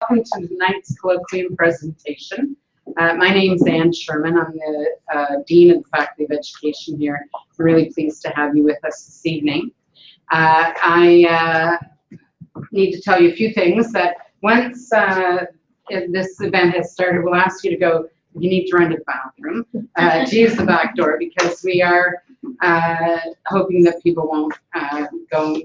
Welcome to tonight's colloquium presentation. My name is Anne Sherman. I'm the Dean of the Faculty of Education here. I'm really pleased to have you with us this evening. I need to tell you a few things. That once this event has started, we'll ask you to go, if you need to run to the bathroom, to use the back door, because we are hoping that people won't go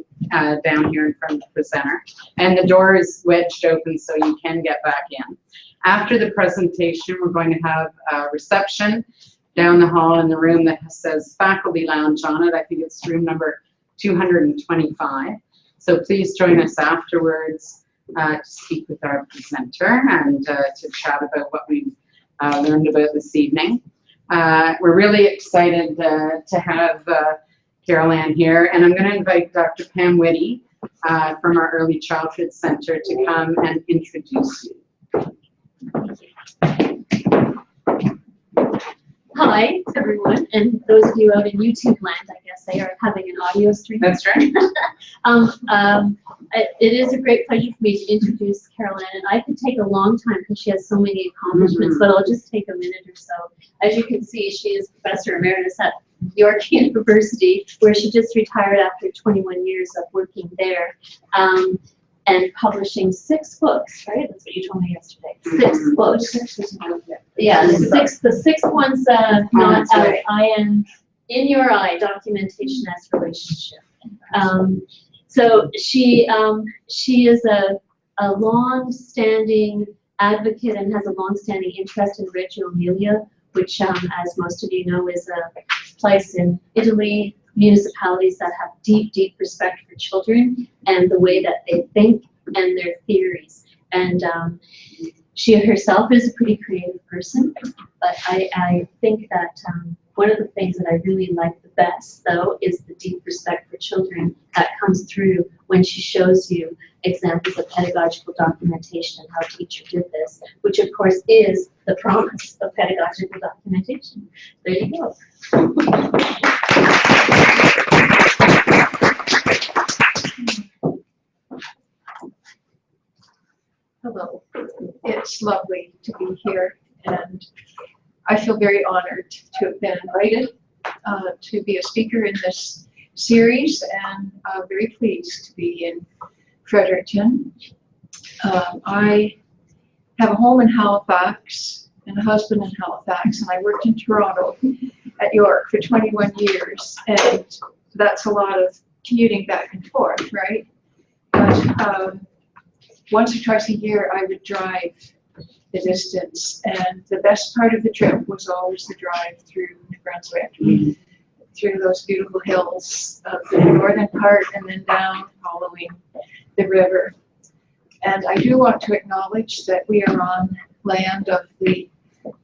down here in front of the presenter. And the door is wedged open so you can get back in. After the presentation, we're going to have a reception down the hall in the room that says Faculty Lounge on it. I think it's room number 225. So please join us afterwards to speak with our presenter and to chat about what we've learned about this evening. We're really excited to have Carol Ann here, and I'm going to invite Dr. Pam Whitty from our Early Childhood Center to come and introduce you. Hi, everyone, and those of you out in YouTube land, I guess they are having an audio stream. That's right. It is a great pleasure for me to introduce Carol Ann, and I could take a long time because she has so many accomplishments, but I'll just take a minute or so. As you can see, she is Professor Emeritus at York University, where she just retired after 21 years of working there. And publishing 6 books, right? That's what you told me yesterday. 6 books. Yeah, the sixth one's not out. I am in your eye, documentation as relationship. So she is a long-standing advocate and has a long-standing interest in Reggio Emilia, which, as most of you know, is a place in Italy, municipalities that have deep, deep respect for children and the way that they think and their theories. And she herself is a pretty creative person, but I think that one of the things that I really like the best, though, is the deep respect for children that comes through when she shows you examples of pedagogical documentation and how a teacher did this, which of course is the promise of pedagogical documentation. There you go. Hello, it's lovely to be here, and I feel very honored to have been invited to be a speaker in this series, and very pleased to be in Fredericton. I have a home in Halifax and a husband in Halifax, and I worked in Toronto at York for 21 years, and that's a lot of commuting back and forth, right? But once or twice a year, I would drive the distance, and the best part of the trip was always the drive through New Brunswick, through those beautiful hills of the northern part, and then down following the river. And I do want to acknowledge that we are on land of the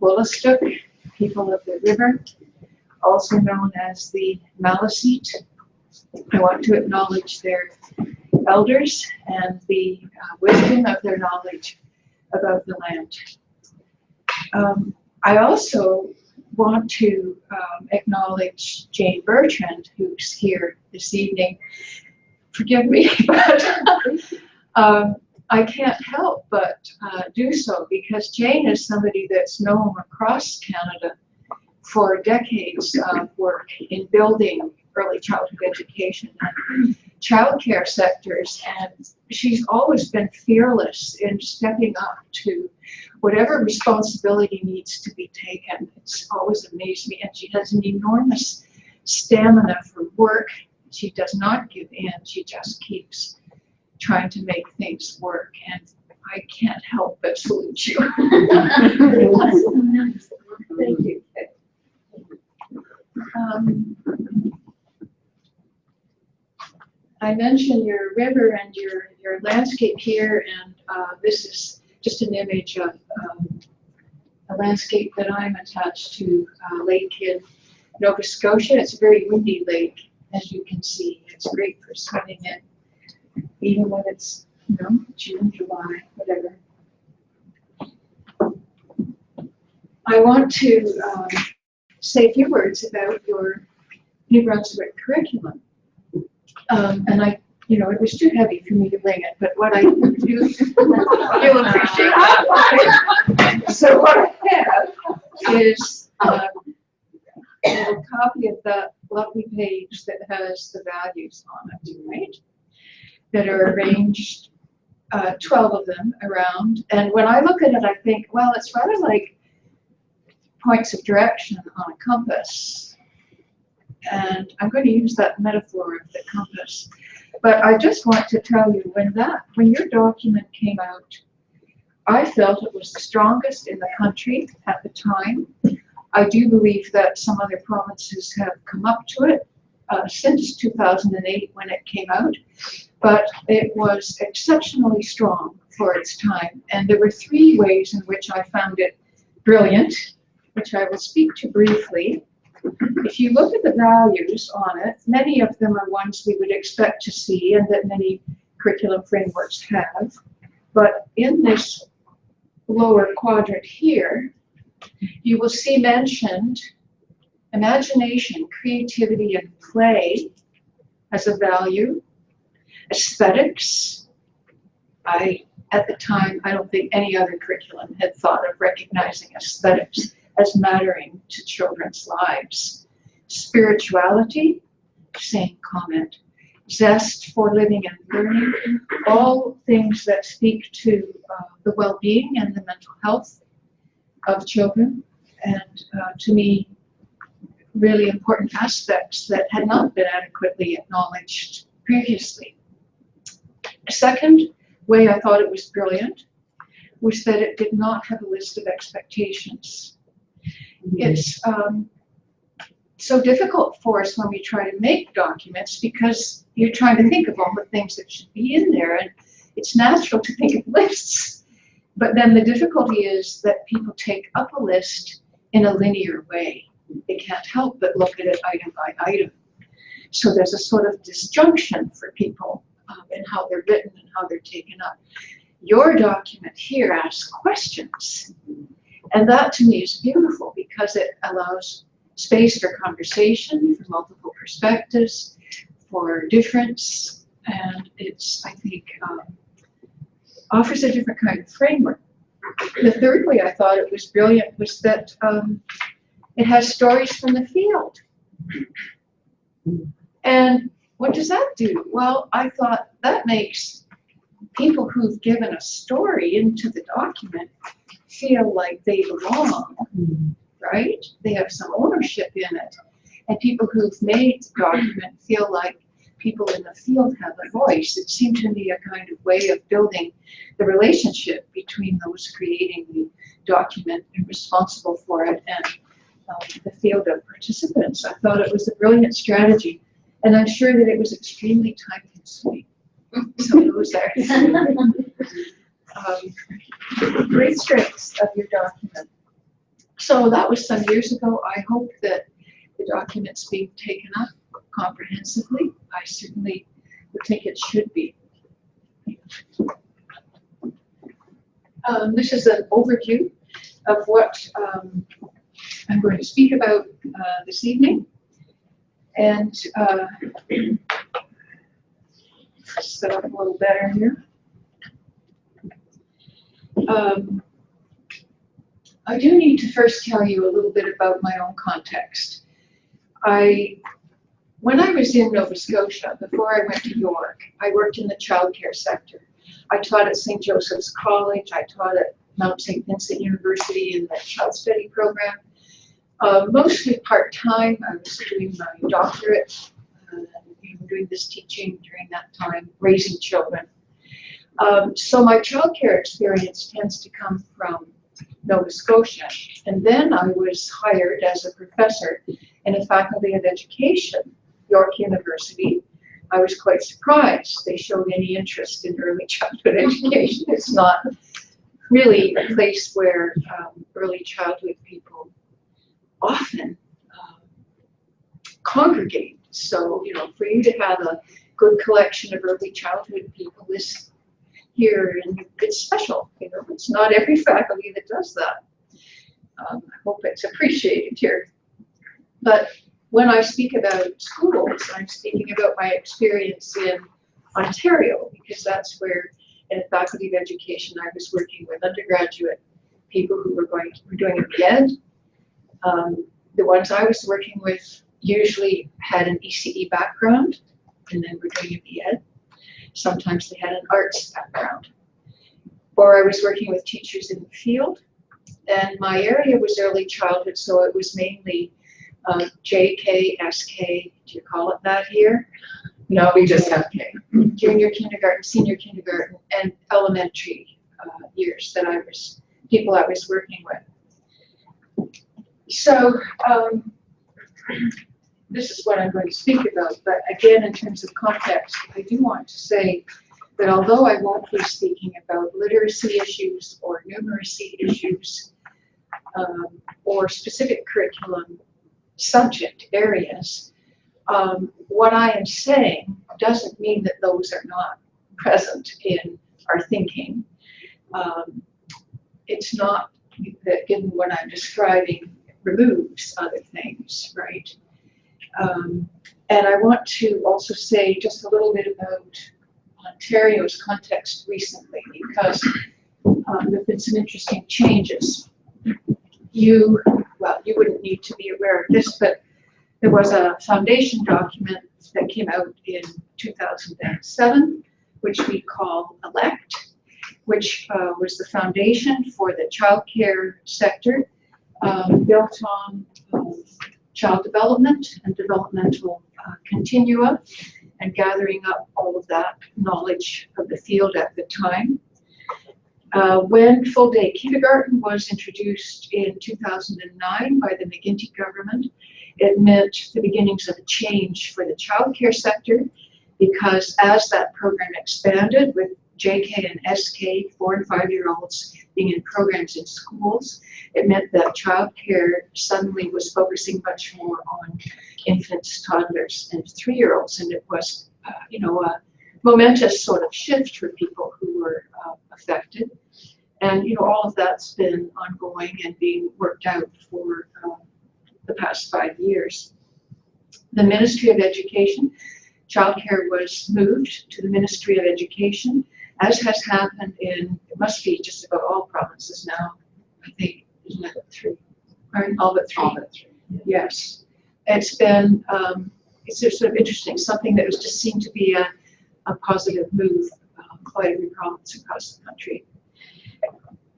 Wolastoq, people of the river, also known as the Maliseet. I want to acknowledge their elders and the wisdom of their knowledge about the land. I also want to acknowledge Jane Bertrand, who's here this evening. Forgive me, but I can't help but do so, because Jane is somebody that's known across Canada for decades of work in building early childhood education and childcare sectors, and she's always been fearless in stepping up to whatever responsibility needs to be taken. It's always amazed me, and she has an enormous stamina for work. She does not give in. She just keeps trying to make things work, and I can't help but salute you. Thank you. I mentioned your river and your landscape here, and this is just an image of a landscape that I'm attached to, a lake in Nova Scotia. It's a very windy lake, as you can see. It's great for swimming in, even when it's, you know, June, July, whatever. I want to say a few words about your New Brunswick curriculum. And it was too heavy for me to bring it, but what I do, you'll appreciate So what I have is a copy of that lovely page that has the values on it, right? That are arranged, 12 of them around. And when I look at it, I think, well, it's rather like points of direction on a compass. And I'm going to use that metaphor of the compass. But I just want to tell you, when your document came out, I felt it was the strongest in the country at the time. I do believe that some other provinces have come up to it since 2008 when it came out, but it was exceptionally strong for its time. And there were 3 ways in which I found it brilliant, which I will speak to briefly. If you look at the values on it, many of them are ones we would expect to see and that many curriculum frameworks have. But in this lower quadrant here, you will see mentioned imagination, creativity, and play as a value. Aesthetics. At the time, I don't think any other curriculum had thought of recognizing aesthetics as mattering to children's lives. Spirituality, same comment. Zest for living and learning, all things that speak to the well-being and the mental health of children, and to me, really important aspects that had not been adequately acknowledged previously. A second way I thought it was brilliant was that it did not have a list of expectations. It's so difficult for us when we try to make documents because you're trying to think of all the things that should be in there, and it's natural to think of lists. But then the difficulty is that people take up a list in a linear way. They can't help but look at it item by item. So there's a sort of disjunction for people in how they're written and how they're taken up. Your document here asks questions. And that to me is beautiful because it allows space for conversation, for multiple perspectives, for difference, and it's, I think, offers a different kind of framework. The third way I thought it was brilliant was that it has stories from the field. And what does that do? Well, I thought that makes people who've given a story into the document feel like they belong, right? They have some ownership in it. And people who've made the document feel like people in the field have a voice. It seemed to me a kind of way of building the relationship between those creating the document and responsible for it and the field of participants. I thought it was a brilliant strategy, and I'm sure that it was extremely time-consuming. So those are great strengths of your document. So that was some years ago. I hope that the document's being taken up comprehensively. I certainly would think it should be. This is an overview of what I'm going to speak about this evening. And set up a little better here. I do need to first tell you a little bit about my own context. When I was in Nova Scotia, before I went to York, I worked in the childcare sector. I taught at St. Joseph's College. I taught at Mount St. Vincent University in the child study program. Mostly part-time. I was doing my doctorate, doing this teaching during that time, raising children. So my childcare experience tends to come from Nova Scotia. And then I was hired as a professor in a faculty of education, York University. I was quite surprised they showed any interest in early childhood education. It's not really a place where early childhood people often congregate. So, for you to have a good collection of early childhood people is here, and it's special. It's not every faculty that does that. I hope it's appreciated here. But when I speak about schools, I'm speaking about my experience in Ontario, because that's where, in a faculty of education, I was working with undergraduate people who were doing a BEd. The ones I was working with usually had an ECE background and then were doing a BEd. Sometimes they had an arts background. Or I was working with teachers in the field. And my area was early childhood, so it was mainly JK, SK, do you call it that here? No, we just have K. Junior kindergarten, senior kindergarten, and elementary years that people I was working with. So this is what I'm going to speak about, but again, in terms of context, I do want to say that although I won't be speaking about literacy issues or numeracy issues or specific curriculum subject areas, what I am saying doesn't mean that those are not present in our thinking. It's not that given what I'm describing removes other things, right? And I want to also say just a little bit about Ontario's context recently, because there have been some interesting changes. You wouldn't need to be aware of this, but there was a foundation document that came out in 2007, which we call ELECT, which was the foundation for the childcare sector, built on child development and developmental continua, and gathering up all of that knowledge of the field at the time. When full-day kindergarten was introduced in 2009 by the McGuinty government, it meant the beginnings of a change for the childcare sector, because as that program expanded with JK and SK, 4 and 5 year olds being in programs in schools, it meant that childcare suddenly was focusing much more on infants, toddlers, and 3-year-olds, and it was, a momentous sort of shift for people who were affected. And all of that's been ongoing and being worked out for the past 5 years. The Ministry of Education, childcare was moved to the Ministry of Education, as has happened in, it must be just about all provinces now, I think, isn't it 3? Right, all but 3. All but 3. Yes. It's been, it's just sort of interesting, something that was just seemed to be a positive move quite every province across the country.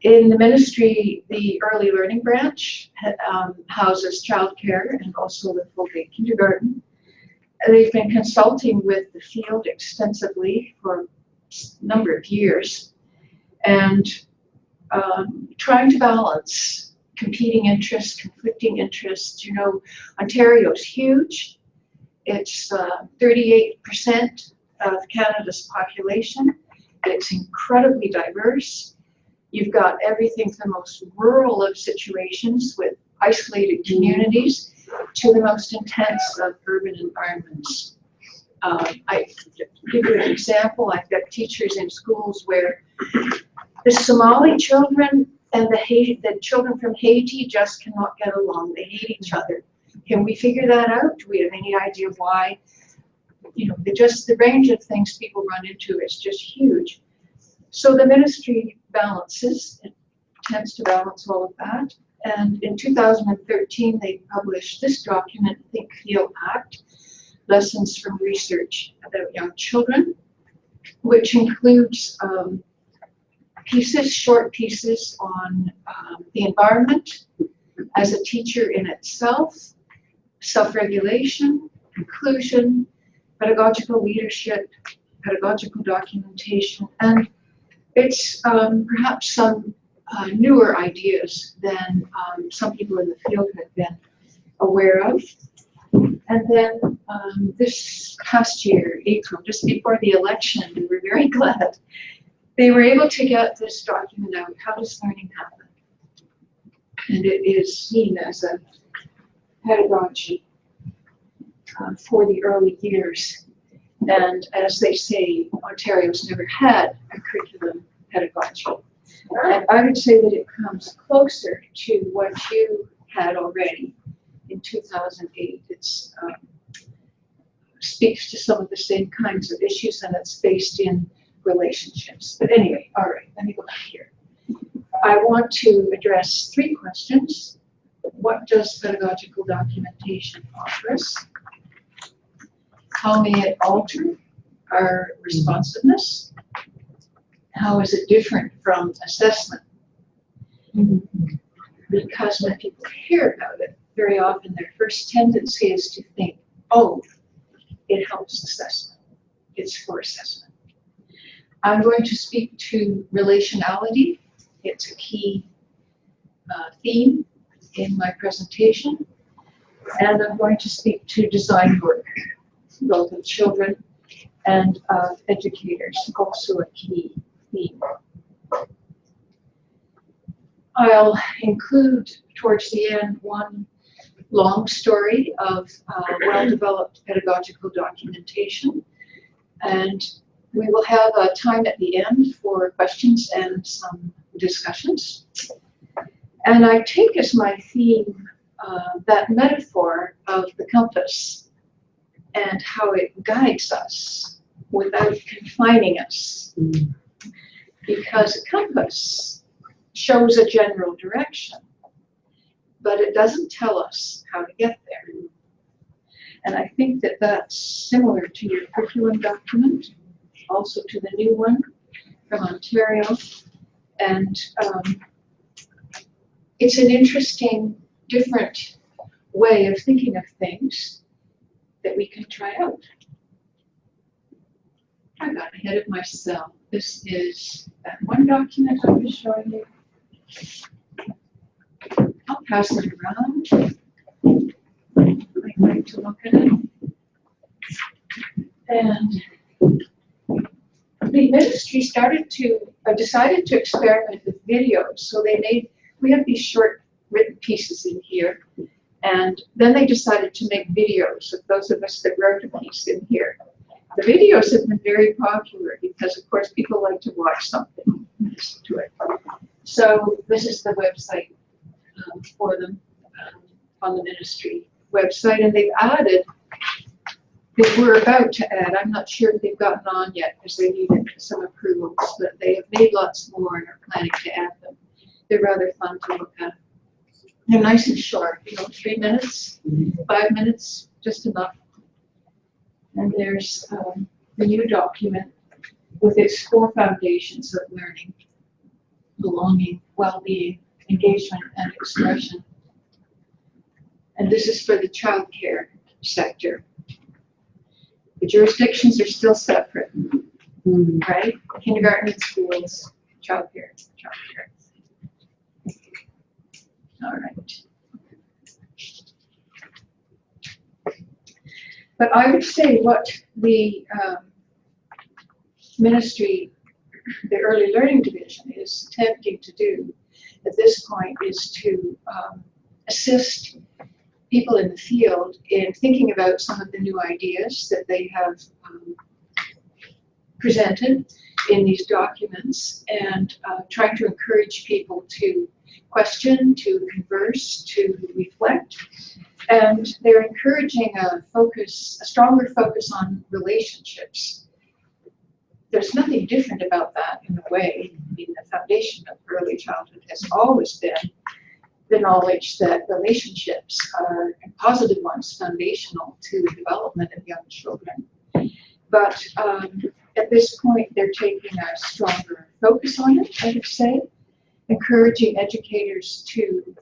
In the ministry, the early learning branch houses childcare and also the full-day kindergarten. They've been consulting with the field extensively for a number of years and trying to balance competing interests, conflicting interests. Ontario's huge. It's 38% of Canada's population. It's incredibly diverse. You've got everything from the most rural of situations with isolated communities to the most intense of urban environments. I give you an example. I've got teachers in schools where the Somali children and the children from Haiti just cannot get along. They hate each other. Can we figure that out? Do we have any idea why? The range of things people run into is just huge. So the ministry balances, it tends to balance all of that. And in 2013, they published this document, Think, Feel, Act, Lessons from Research About Young Children, which includes short pieces on the environment as a teacher in itself, self-regulation, inclusion, pedagogical leadership, pedagogical documentation, and it's perhaps some newer ideas than some people in the field have been aware of. And then this past year, April, just before the election, we were very glad they were able to get this document out, How Does Learning Happen? And it is seen as a pedagogy for the early years. And as they say, Ontario's never had a curriculum pedagogy. And I would say that it comes closer to what you had already in 2008. It speaks to some of the same kinds of issues, and it's based in relationships. But anyway, all right, let me go back here. I want to address 3 questions. What does pedagogical documentation offer us? How may it alter our responsiveness? How is it different from assessment? Because when people hear about it, very often their first tendency is to think, oh, it helps assessment. It's for assessment. I'm going to speak to relationality. It's a key theme in my presentation. And I'm going to speak to design work, both of children and of educators, also a key theme. I'll include towards the end one long story of well-developed pedagogical documentation, and we will have a time at the end for questions and some discussions. And I take as my theme that metaphor of the compass and how it guides us without confining us. Because a compass shows a general direction, but it doesn't tell us how to get there. And I think that that's similar to your curriculum document, also to the new one from Ontario. And it's an interesting, different way of thinking of things that we can try out. I got ahead of myself. This is that one document I was showing you. I'll pass it around. I'd like to look at it. And the ministry decided to experiment with videos. So we have these short written pieces in here. And then they decided to make videos of those of us that wrote a piece in here. The videos have been very popular because, of course, people like to watch something, listen to it. So this is the website for them on the ministry website, and they were about to add, I'm not sure if they've gotten on yet because they needed some approvals, but they have made lots more and are planning to add them. They're rather fun to look at. They're nice and short, 3 minutes, 5 minutes, just enough. And there's the new document with its 4 foundations of learning: belonging, well-being, engagement, and expression. And this is for the child care sector. The jurisdictions are still separate, right? Kindergarten and schools, child care. All right. But I would say what the ministry, the early learning division, is attempting to do at this point is to assist people in the field in thinking about some of the new ideas that they have presented in these documents, and trying to encourage people to question, to converse, to reflect. And they're encouraging a stronger focus on relationships. There's nothing different about that in a way. I mean, the foundation of early childhood has always been the knowledge that relationships are, and positive ones, foundational to the development of young children. But at this point, they're taking a stronger focus on it, I would say, encouraging educators to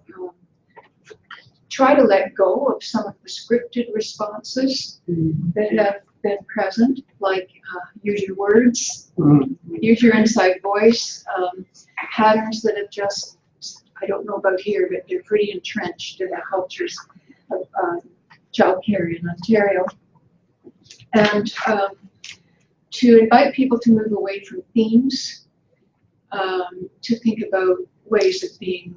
try to let go of some of the scripted responses that have been present, like use your words, use your inside voice, patterns that have just, I don't know about here, but they're pretty entrenched in the cultures of childcare in Ontario. And to invite people to move away from themes, to think about ways of being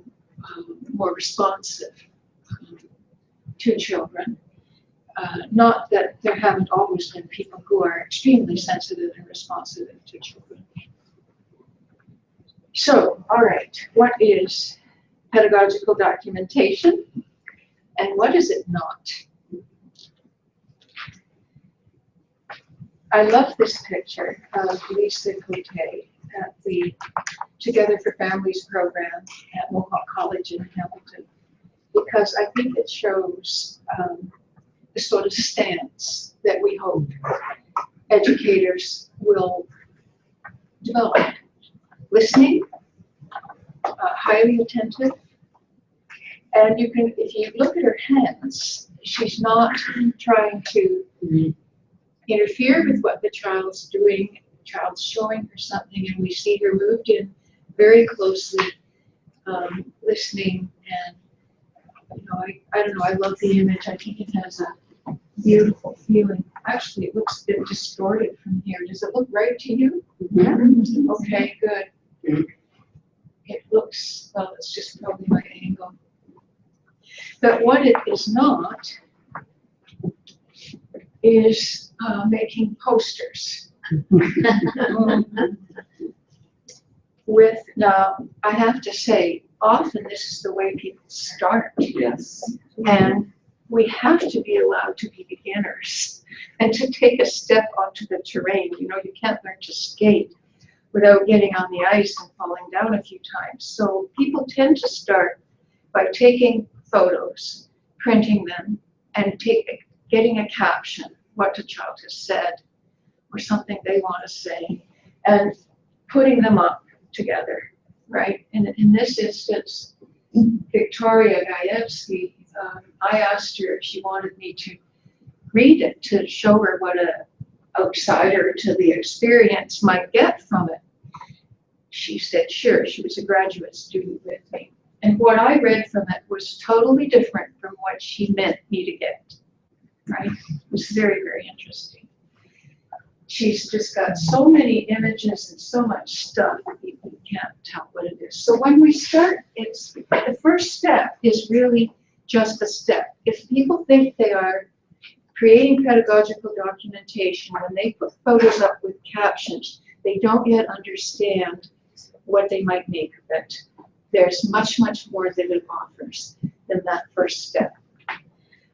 more responsive to children. Not that there haven't always been people who are extremely sensitive and responsive to children. So, all right, what is pedagogical documentation and what is it not? I love this picture of Lisa Cote. at the Together for Families program at Mohawk College in Hamilton, because I think it shows the sort of stance that we hope educators will develop. Listening, highly attentive, and you can, if you look at her hands, she's not trying to interfere with what the child's doing. The child's showing her something, and we see her moved in very closely, listening. And I don't know, I love the image. I think it has a beautiful feeling. Actually, it looks a bit distorted from here. Does it look right to you? Mm-hmm. Okay, good. It looks, well, it's just probably my angle. But what it is not is making posters. With, now, I have to say, often this is the way people start. Yes. And we have to be allowed to be beginners and to take a step onto the terrain. You know, you can't learn to skate without getting on the ice and falling down a few times. So people tend to start by taking photos, printing them, and getting a caption, what the child has said, or something they want to say, and putting them up together, right? And in this instance, Victoria Gajewski, I asked her if she wanted me to read it to show her what an outsider to the experience might get from it. She said, sure. She was a graduate student with me. And what I read from it was totally different from what she meant me to get, right? It was very, very interesting. She's just got so many images and so much stuff that you can't tell what it is. So when we start, it's the first step is really just a step. If people think they are creating pedagogical documentation, when they put photos up with captions, they don't yet understand what they might make of it. There's much, much more that it offers than that first step.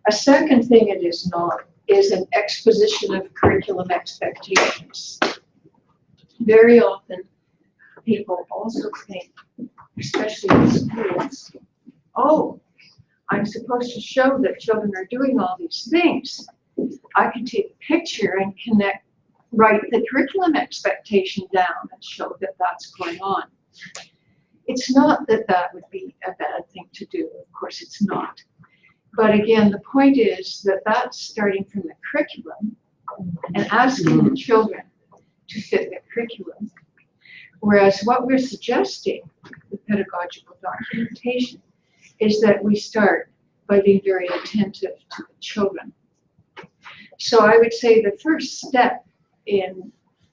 A second thing it is not is an exposition of curriculum expectations. Very often, people also think, especially in schools, oh, I'm supposed to show that children are doing all these things. I can take a picture and write the curriculum expectation down and show that that's going on. It's not that that would be a bad thing to do. Of course, it's not. But again, the point is that that's starting from the curriculum and asking the children to fit the curriculum. Whereas what we're suggesting with pedagogical documentation is that we start by being very attentive to the children. So I would say the first step in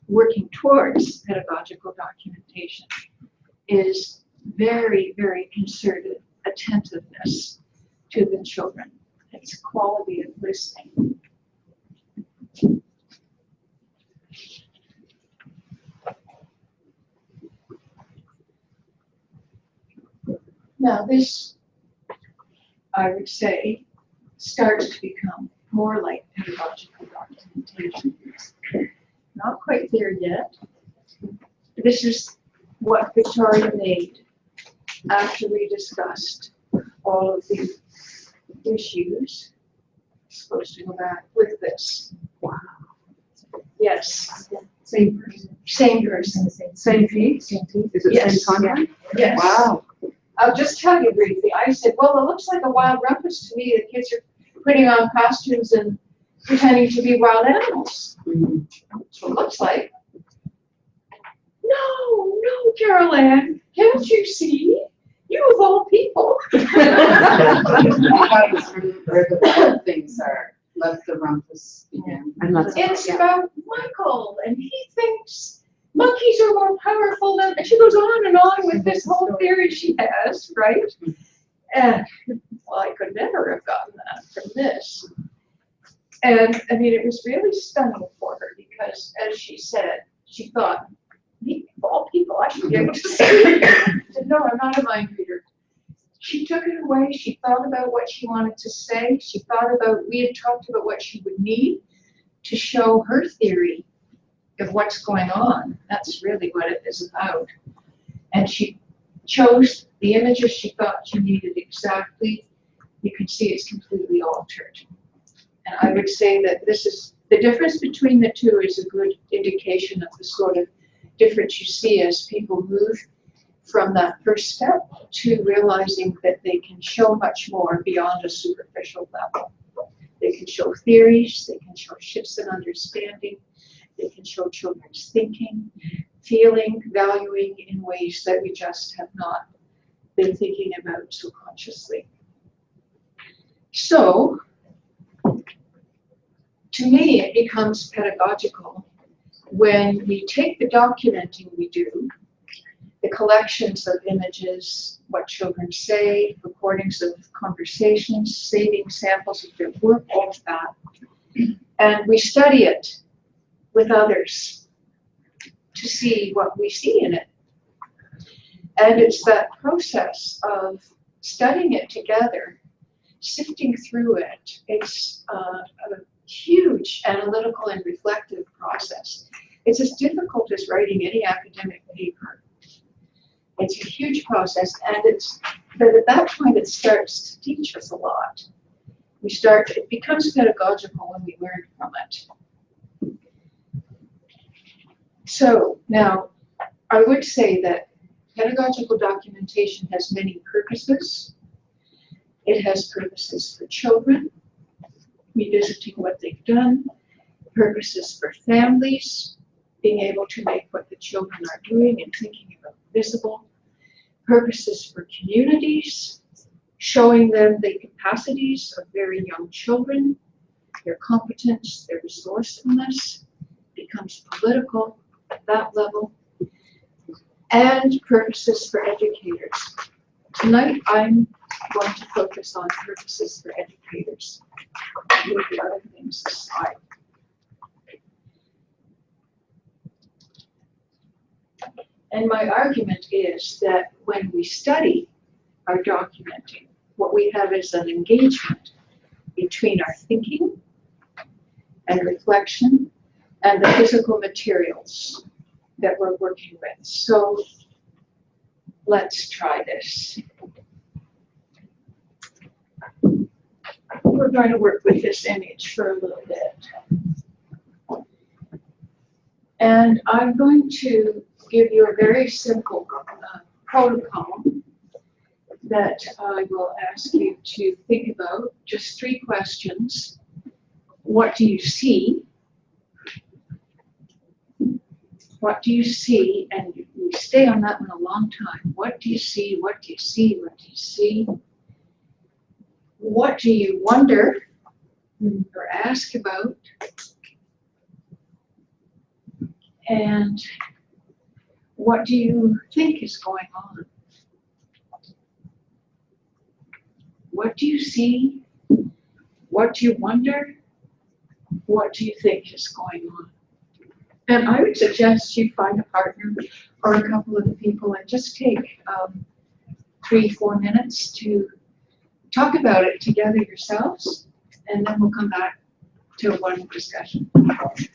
working towards pedagogical documentation is very, very concerted attentiveness to the children. It's quality of listening. Now this, I would say, starts to become more like pedagogical documentation. Not quite there yet. This is what Victoria made after we discussed all of the issues. I'm supposed to go back with this. Wow. Yes. Same person. Same person. Same fee? Same team. Is it Yes. same content? Yes. Wow. I'll just tell you briefly. I said, well, it looks like a wild rumpus to me. The kids are putting on costumes and pretending to be wild animals. Mhm. That's what it looks like. No, Carol Ann, can't you see? You of all people. Where the bad things are, let the rumpus begin. And that's It's yeah. about Michael, and he thinks monkeys are more powerful than, and she goes on and on with this whole theory she has, right? And, well, I could never have gotten that from this. And, I mean, it was really stunning for her because, as she said, she thought, me, of all people, I should be able to see. She said, no, I'm not a mind reader. She took it away. She thought about what she wanted to say. She thought about, we had talked about what she would need to show her theory of what's going on. That's really what it is about. And she chose the images she thought she needed exactly. You can see it's completely altered. And I would say that this is, the difference between the two is a good indication of the sort of difference you see as people move from that first step to realizing that they can show much more beyond a superficial level. They can show theories, they can show shifts in understanding, they can show children's thinking, feeling, valuing in ways that we just have not been thinking about so consciously. So, to me, it becomes pedagogical when we take the documenting we do, the collections of images, what children say, recordings of conversations, saving samples of their work, all of that, and we study it with others to see what we see in it. And it's that process of studying it together, sifting through it. It's a huge analytical and reflective process. It's as difficult as writing any academic paper. It's a huge process, and but at that point it starts to teach us a lot. It becomes pedagogical when we learn from it. So now, I would say that pedagogical documentation has many purposes. It has purposes for children, revisiting what they've done, purposes for families, being able to make what the children are doing and thinking about visible, purposes for communities, showing them the capacities of very young children, their competence, their resourcefulness, becomes political at that level, and purposes for educators. Tonight I'm going to focus on purposes for educators, with the other things aside. And my argument is that when we study our documenting, what we have is an engagement between our thinking and reflection and the physical materials that we're working with. So let's try this. We're going to work with this image for a little bit. And I'm going to give you a very simple protocol that I will ask you to think about. Just 3 questions. What do you see? What do you see? And you stay on that one a long time. What do you see? What do you see? What do you see? What do you wonder or ask about? And what do you think is going on? What do you see? What do you wonder? What do you think is going on? And I would suggest you find a partner or a couple of people and just take 3-4 minutes to talk about it together yourselves, and then we'll come back to one discussion. I think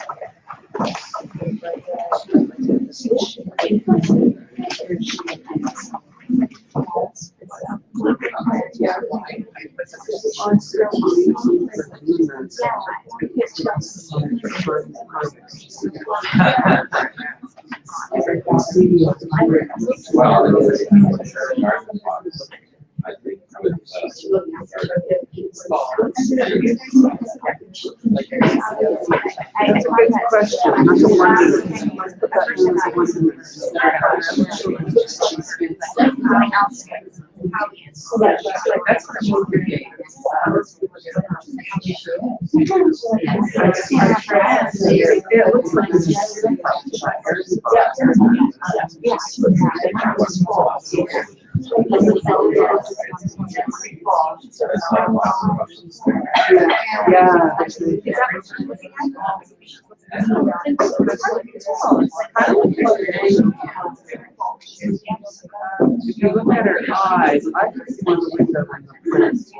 if you look at her eyes, I just want to look at her face.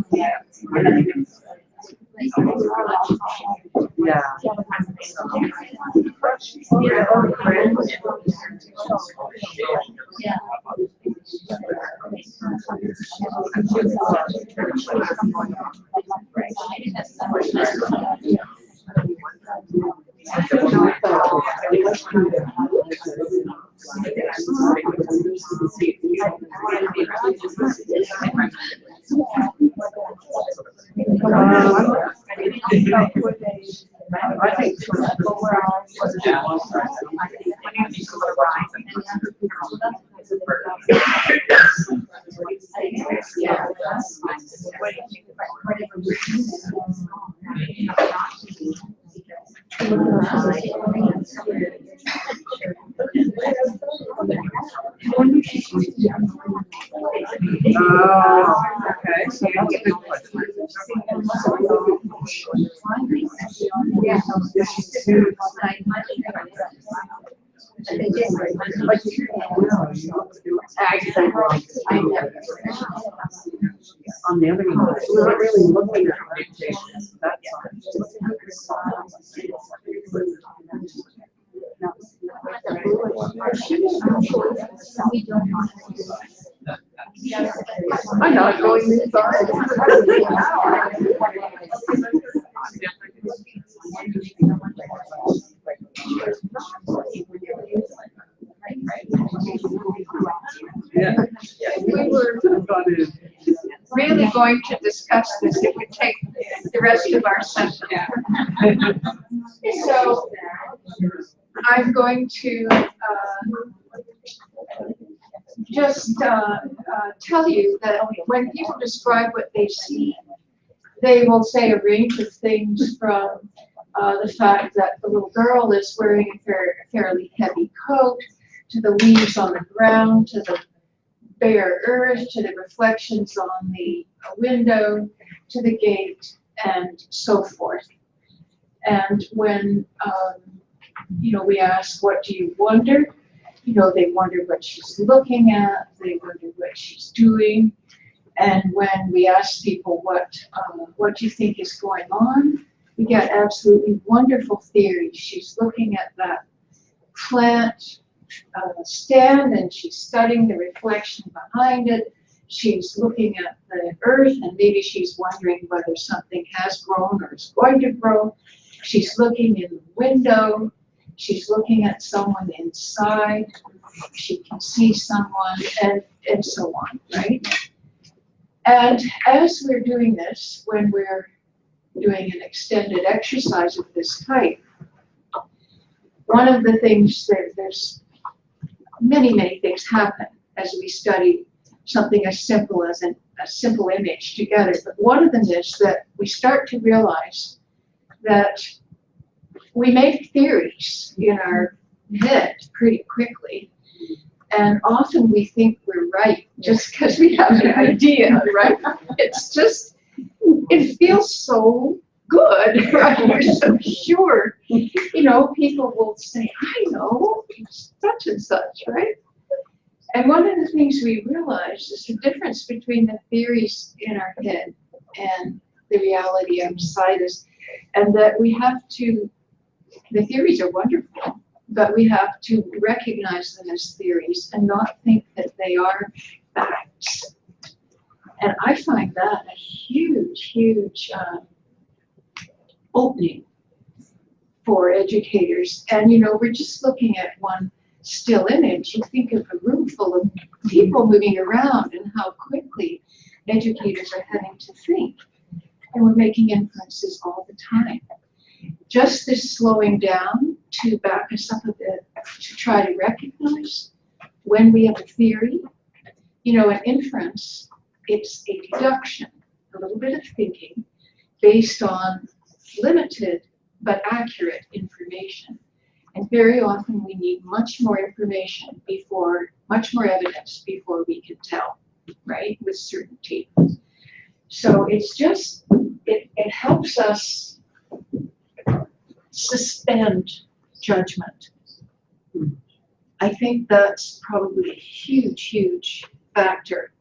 Yeah. Yeah. I think oh, okay, so that's a good question. On the other hand, we're not really looking at reputations. That's I know, going inside. Yeah. We were really going to discuss this. It would take the rest of our session. So I'm going to just tell you that when people describe what they see, they will say a range of things from the fact that the little girl is wearing a fairly heavy coat, to the leaves on the ground, to the bare earth, to the reflections on the window, to the gate, and so forth. And when we ask, what do you wonder? They wonder what she's looking at, they wonder what she's doing. And when we ask people what do you think is going on, we get absolutely wonderful theories. She's looking at that plant stand and she's studying the reflection behind it. She's looking at the earth and maybe she's wondering whether something has grown or is going to grow. She's looking in the window. She's looking at someone inside. She can see someone and so on, right? And as we're doing this, when we're doing an extended exercise of this type, one of the things there's many things happen as we study something as simple as a simple image together. But one of them is that we start to realize that we make theories in our head pretty quickly. And often we think we're right just because we have an idea, right? It's just, it feels so good, right? We're so sure. People will say, I know, such and such, right? And one of the things we realize is the difference between the theories in our head and the reality outside us, and that we have to, the theories are wonderful, but we have to recognize them as theories and not think that they are facts. And I find that a huge opening for educators. And we're just looking at one still image. You think of a room full of people moving around and how quickly educators are having to think. And we're making inferences all the time. Just this slowing down to back us up a bit to try to recognize when we have a theory. An inference, it's a deduction, a little bit of thinking based on limited but accurate information. And very often we need much more information much more evidence before we can tell, right, with certainty. So it's just, it helps us suspend judgment. I think that's probably a huge, huge factor.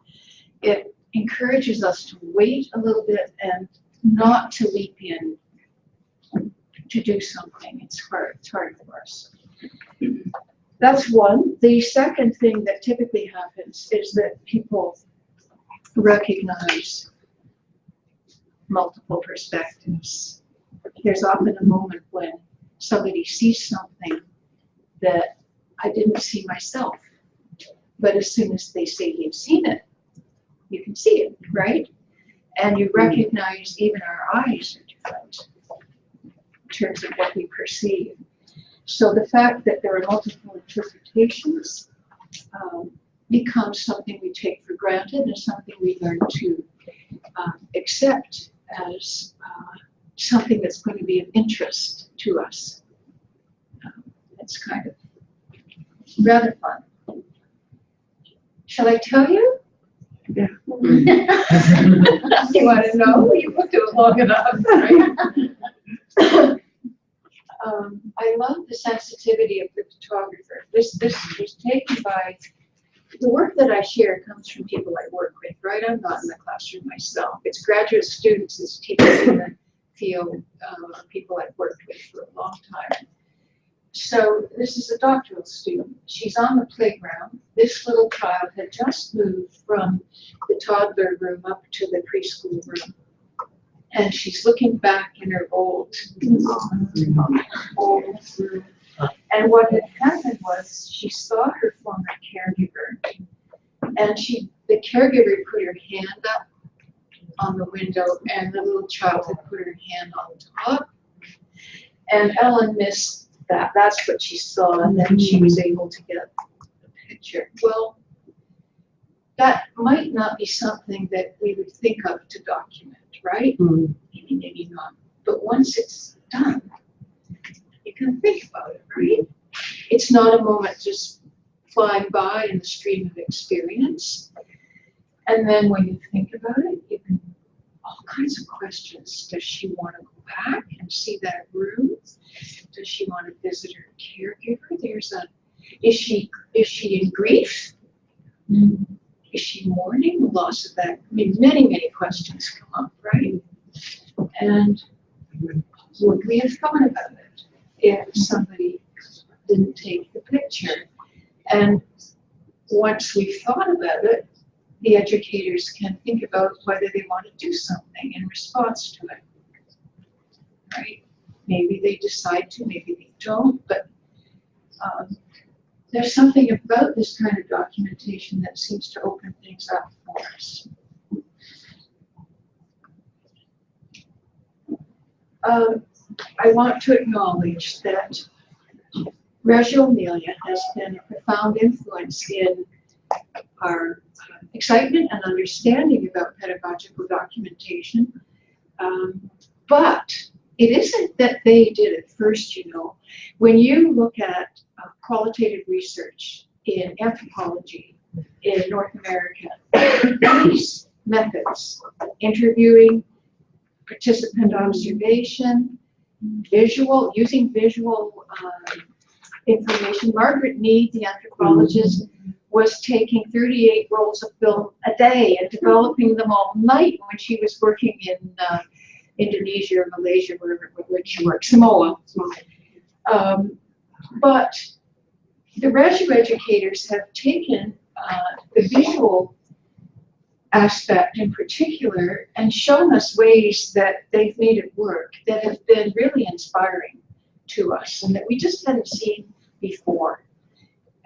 It encourages us to wait a little bit and not to leap in to do something. It's hard for us. That's one. The second thing that typically happens is that people recognize multiple perspectives. There's often a moment when somebody sees something that I didn't see myself. But as soon as they say you've seen it, you can see it, right? And you recognize even our eyes are different in terms of what we perceive. So the fact that there are multiple interpretations becomes something we take for granted and something we learn to accept as something that's going to be of interest to us. It's kind of rather fun. Shall I tell you? Yeah. You want to know? You looked at it long enough, right? I love the sensitivity of the photographer. This was taken by, the work that I share comes from people I work with, right? I'm not in the classroom myself. It's graduate students, it's teachers in the field, people I've worked with for a long time. So this is a doctoral student. She's on the playground. This little child had just moved from the toddler room up to the preschool room. And she's looking back in her old room. And what had happened was she saw her former caregiver. And the caregiver put her hand up on the window and the little child had put her hand on top. And Ellen missed that. That's what she saw, and then she was able to get the picture. Well, that might not be something that we would think of to document, right? Maybe not. But once it's done, you can think about it, right? It's not a moment just flying by in the stream of experience. And then when you think about it, you can all kinds of questions. Does she want to go back and see that room? Does she want to visit her caregiver? Is she in grief? Is she mourning the loss of that? I mean, many, many questions come up, right? And would we have thought about it if somebody didn't take the picture? And once we've thought about it, the educators can think about whether they want to do something in response to it, right? Maybe they decide to, maybe they don't, but there's something about this kind of documentation that seems to open things up for us. I want to acknowledge that Reggio Emilia has been a profound influence in our excitement and understanding about pedagogical documentation. But it isn't that they did it first, you know. When you look at qualitative research in anthropology in North America, these methods, interviewing, participant observation, using visual information. Margaret Mead, the anthropologist, was taking 38 rolls of film a day and developing them all night when she was working in Indonesia or Malaysia, wherever she worked, Samoa. But the Reggio educators have taken the visual aspect in particular and shown us ways that they've made it work that have been really inspiring to us and that we just hadn't seen before,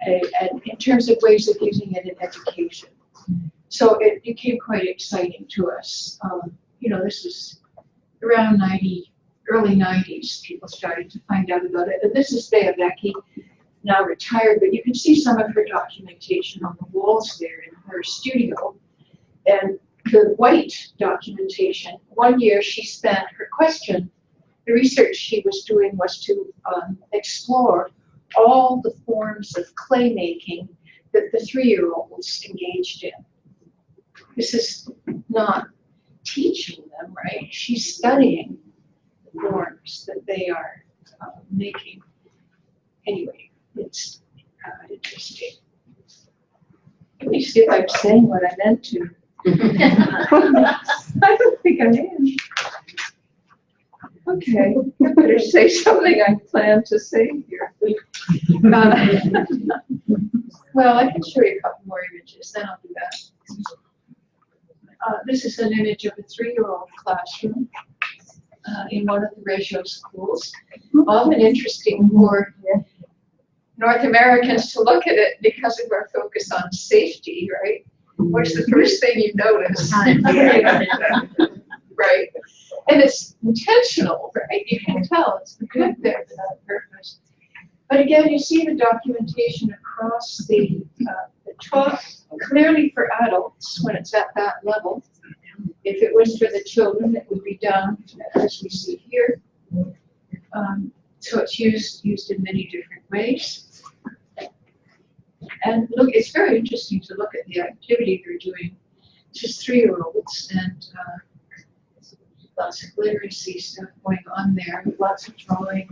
and in terms of ways of using it in education. So it became quite exciting to us. You know, this was around early 90s, people started to find out about it. And this is Bea Becky, now retired, but you can see some of her documentation on the walls there in her studio. And the white documentation, one year she spent, the research she was doing was to explore all the forms of clay making that the 3-year-olds engaged in. This is not teaching them, right? She's studying the forms that they are making. Anyway, it's Interesting. Let me see if I'm saying what I meant to. I don't think I am. Okay, I better say something I plan to say here. Well, I can show you a couple more images, then I'll do that. This is an image of a 3-year-old classroom in one of the ratio schools. Often interesting for North Americans to look at it because of our focus on safety, right? What's the first thing you notice? Right? And it's intentional, right? You can tell it's good there for that purpose. But again, you see the documentation across the top, clearly for adults when it's at that level. If it was for the children, it would be done as we see here. So it's used in many different ways. And look, it's very interesting to look at the activity they're doing. Just 3-year-olds and lots of literacy stuff going on there, lots of drawing.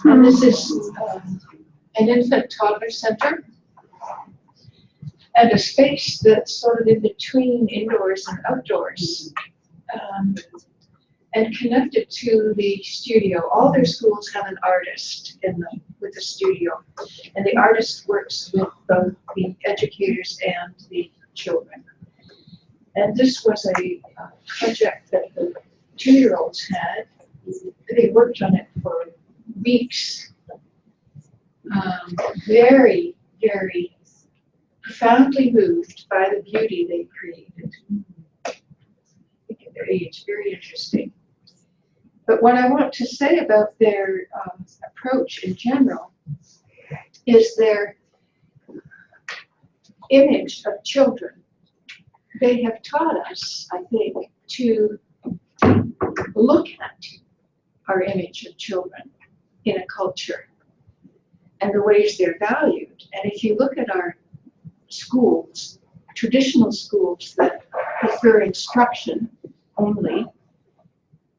And this is an infant toddler center and a space that's sort of in between indoors and outdoors and connected to the studio. All their schools have an artist in them with the studio, and the artist works with both the educators and the children. And this was a project that the 2-year-olds had. They worked on it for weeks. Very, very profoundly moved by the beauty they created. At their age, very interesting. But what I want to say about their approach in general is their image of children. They have taught us, I think, to look at our image of children in a culture and the ways they're valued. And if you look at our schools, traditional schools that prefer instruction only,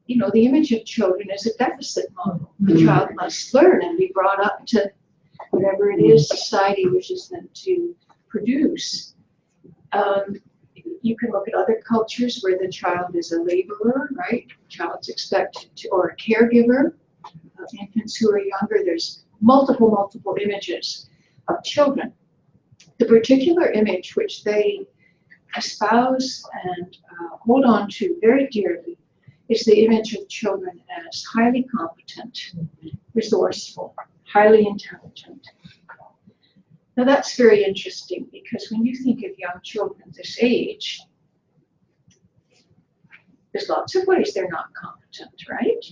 you know, the image of children is a deficit model. The child must learn and be brought up to whatever it is society wishes them to produce. You can look at other cultures where the child is a laborer, right? Child's expected to, or a caregiver. Infants who are younger, there's multiple images of children. The particular image which they espouse and hold on to very dearly is the image of children as highly competent, resourceful, highly intelligent. Now that's very interesting because when you think of young children this age, there's lots of ways they're not competent, right?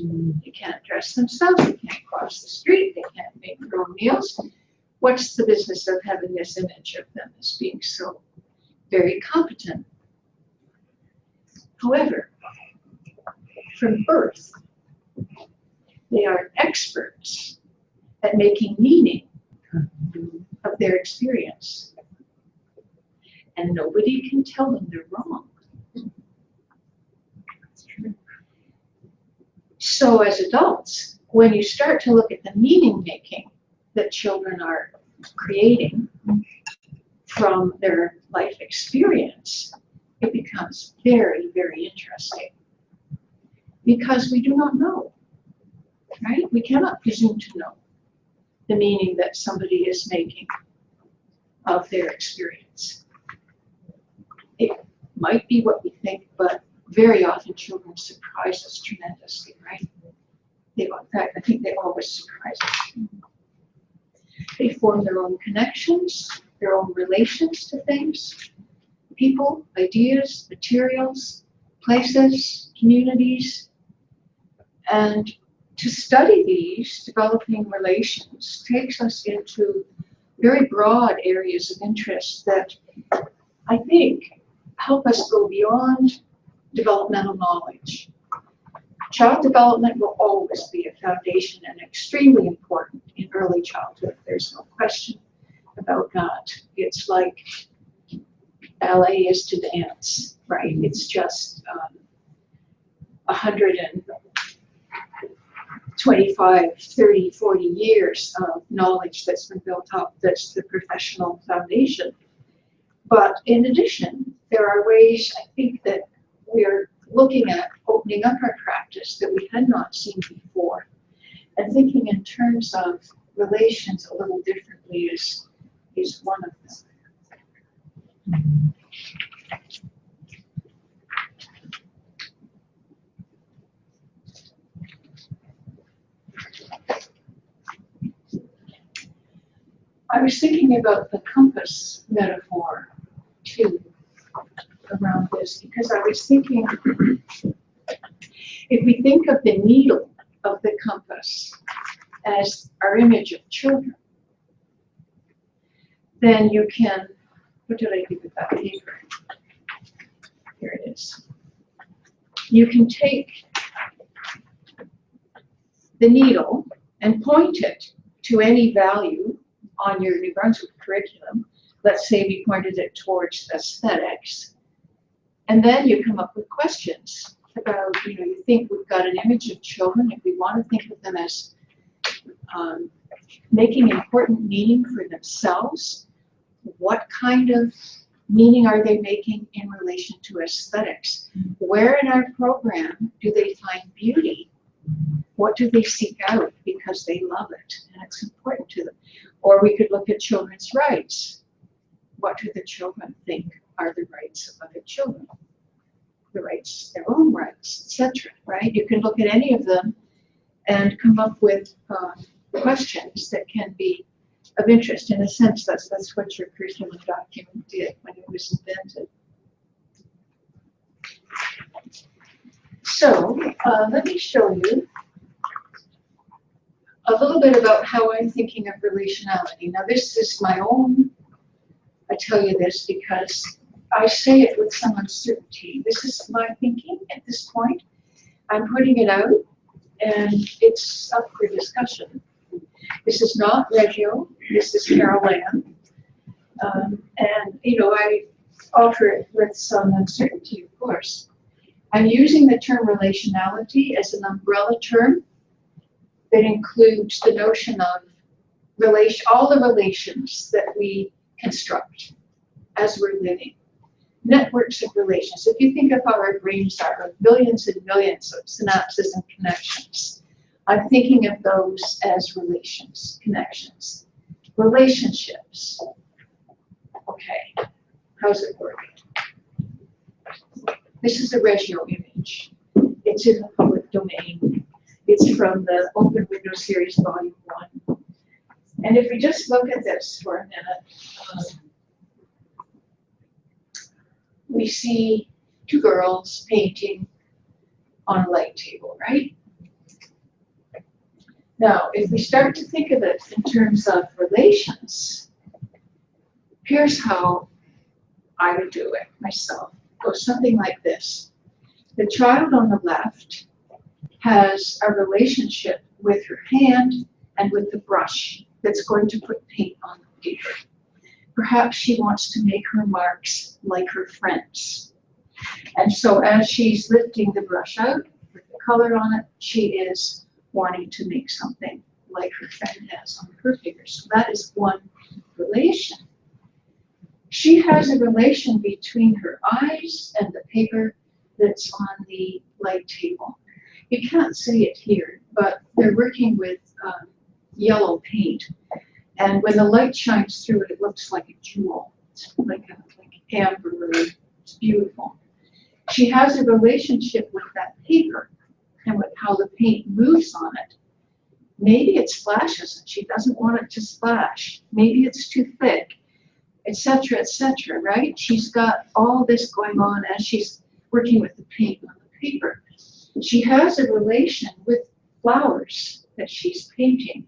They can't dress themselves, they can't cross the street, they can't make their own meals. What's the business of having this image of them as being so very competent? However, from birth, they are experts at making meaning of their experience. And nobody can tell them they're wrong. So as adults, when you start to look at the meaning making that children are creating from their life experience, it becomes very, very interesting. Because we do not know, right? We cannot presume to know the meaning that somebody is making of their experience. It might be what we think, but very often children surprise us tremendously, right? In fact, I think they always surprise us. They form their own connections, their own relations to things, people, ideas, materials, places, communities. And to study these developing relations takes us into very broad areas of interest that I think help us go beyond developmental knowledge. Child development will always be a foundation and extremely important in early childhood. There's no question about that. It's like ballet is to dance, right? It's just 120 25, 30, 40 years of knowledge that's been built up, that's the professional foundation. But in addition, there are ways, I think, that we're looking at opening up our practice that we had not seen before. And thinking in terms of relations a little differently is one of them. I was thinking about the compass metaphor too around this, because I was thinking, if we think of the needle of the compass as our image of children, then you can, what did I do with that paper? Here it is. You can take the needle and point it to any value on your New Brunswick curriculum. Let's say we pointed it towards aesthetics. And then you come up with questions about, you think we've got an image of children. If we want to think of them as making important meaning for themselves, what kind of meaning are they making in relation to aesthetics? Where in our program do they find beauty? What do they seek out because they love it and it's important to them? Or we could look at children's rights. What do the children think are the rights of other children? The rights, their own rights, etc. Right? You can look at any of them and come up with questions that can be of interest. In a sense, that's what your curriculum document did when it was invented. So let me show you a little bit about how I'm thinking of relationality. Now, this is my own, I tell you this because I say it with some uncertainty. This is my thinking at this point. I'm putting it out, and it's up for discussion. This is not Reggio. This is Carol Ann. And, I offer it with some uncertainty, of course. I'm using the term relationality as an umbrella term that includes the notion of all the relations that we construct as we're living. Networks of relations. If you think of how our brains are, with billions and millions of synapses and connections, I'm thinking of those as relations, connections, relationships. Okay, how's it working? This is a Reggio image. It's in the public domain. It's from the Open Window Series, Volume 1. And if we just look at this for a minute, we see two girls painting on a light table, right? Now, if we start to think of it in terms of relations, here's how I would do it myself. It goes something like this. The child on the left has a relationship with her hand and with the brush that's going to put paint on the paper. Perhaps she wants to make her marks like her friends. And so as she's lifting the brush out with the color on it, she is wanting to make something like her friend has on her fingers. So that is one relation. She has a relation between her eyes and the paper that's on the light table. You can't see it here, but they're working with yellow paint. And when the light shines through it, it looks like a jewel. It's like amber. It's beautiful. She has a relationship with that paper and with how the paint moves on it. Maybe it splashes and she doesn't want it to splash. Maybe it's too thick, etc., right? She's got all this going on as she's working with the paint on the paper. She has a relation with flowers that she's painting.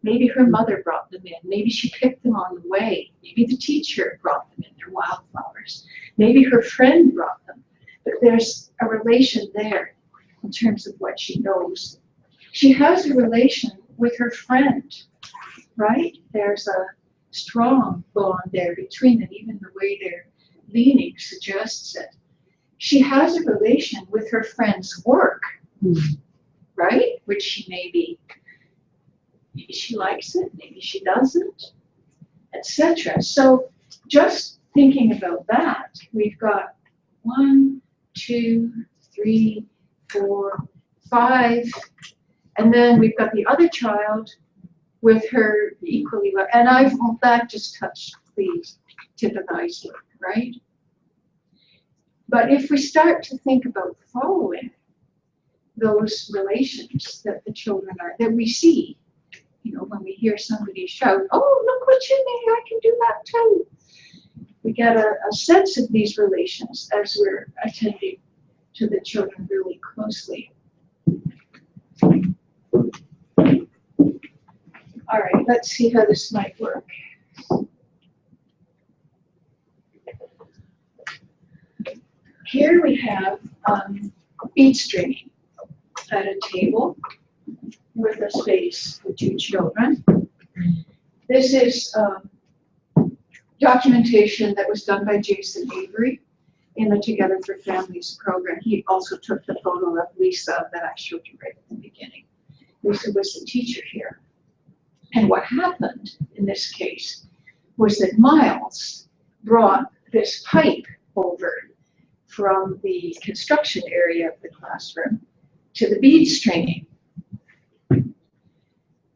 Maybe her mother brought them in. Maybe she picked them on the way. Maybe the teacher brought them in. They're wildflowers. Maybe her friend brought them. But there's a relation there in terms of what she knows. She has a relation with her friend, right? There's a strong bond there between them. Even the way they're leaning suggests it. She has a relation with her friend's work. right? Which maybe she likes it, maybe she doesn't, etc. So just thinking about that, we've got 1, 2, 3, 4, 5, and then we've got the other child with her equally, and that just touched the tip of the iceberg, right? But if we start to think about following those relations that the children that we see, when we hear somebody shout, "Oh, look what you made, I can do that too." We get a sense of these relations as we're attending to the children really closely. All right, let's see how this might work. Here we have bead stringing at a table with a space for 2 children. This is documentation that was done by Jason Avery in the Together for Families program. He also took the photo of Lisa that I showed you right at the beginning. Lisa was the teacher here. And what happened in this case was that Miles brought this pipe over from the construction area of the classroom to the bead stringing.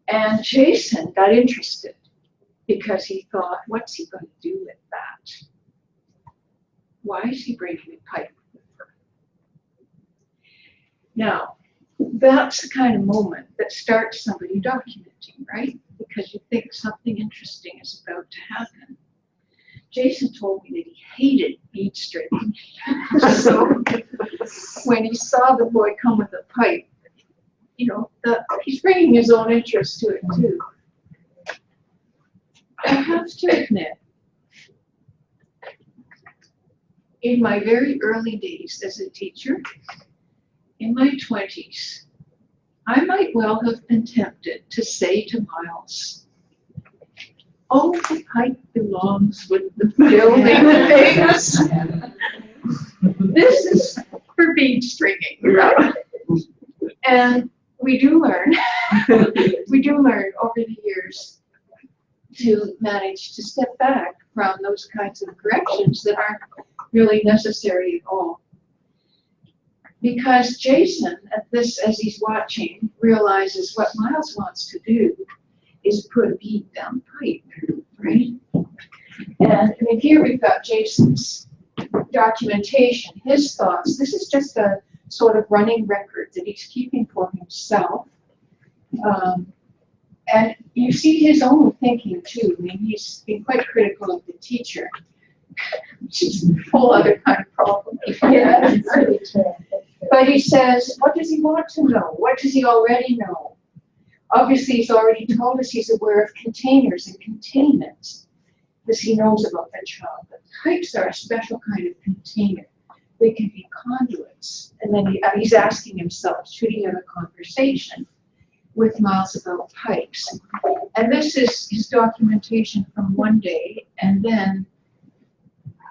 And Jason got interested because he thought, what's he going to do with that? Why is he bringing a pipe with her? Now, that's the kind of moment that starts somebody documenting, right? Because you think something interesting is about to happen. Jason told me that he hated bead stringing. So when he saw the boy come with a pipe, he's bringing his own interest to it too. I have to admit, in my very early days as a teacher, in my 20s, I might well have been tempted to say to Miles, "Oh, the pipe belongs with the building things. This is for bead stringing, right?" And we do learn over the years to manage to step back from those kinds of corrections that aren't really necessary at all. Because Jason, as he's watching, realizes what Miles wants to do is put a bead down the pipe, right? And here we've got Jason's documentation, his thoughts. This is just a sort of running record that he's keeping for himself. And you see his own thinking too. I mean, he's been quite critical of the teacher, which is a whole other kind of problem. Yeah. But he says, what does he want to know? What does he already know? Obviously, he's already told us he's aware of containers and containment. This he knows about the child. But pipes are a special kind of container. They can be conduits. And then he's asking himself, should he have a conversation with Miles about pipes? And this is his documentation from one day. And then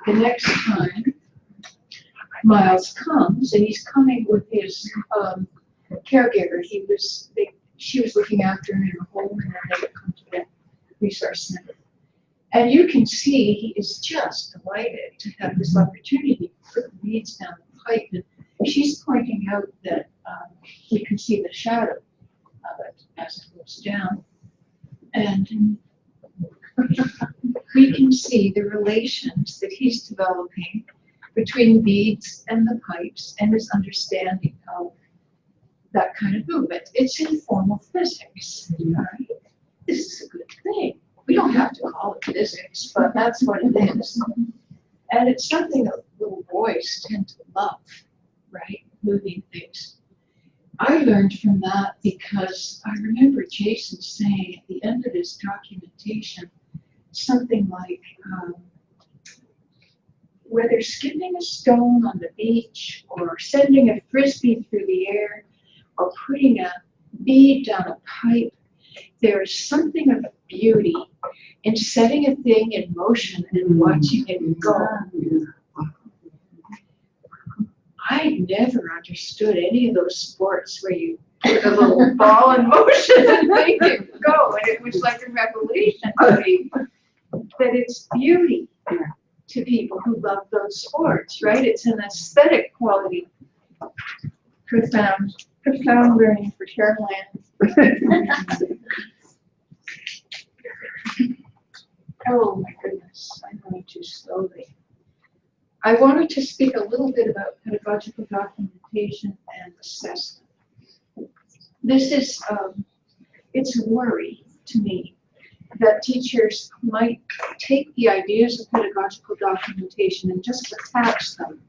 the next time Miles comes, and he's coming with his caregiver. She was looking after him in a home, and then they would come to the resource center. And you can see he is just delighted to have this opportunity to put the beads down the pipe. And she's pointing out that we can see the shadow of it as it goes down. And we can see the relations that he's developing between the beads and the pipes and his understanding of that kind of movement. It's informal physics, right? This is a good thing. We don't have to call it physics, but that's what it is. And it's something that little boys tend to love, right? Moving things. I learned from that because I remember Jason saying at the end of his documentation something like, whether skipping a stone on the beach or sending a frisbee through the air or putting a bead down a pipe, there is something of beauty in setting a thing in motion and watching it go. I never understood any of those sports where you with a little ball in motion and make it go. And it was like a revelation to me that it's beauty to people who love those sports, right? It's an aesthetic quality. Profound learning for Caroline. Oh my goodness, I'm going too slowly. I wanted to speak a little bit about pedagogical documentation and assessment. This is, it's a worry to me that teachers might take the ideas of pedagogical documentation and just attach them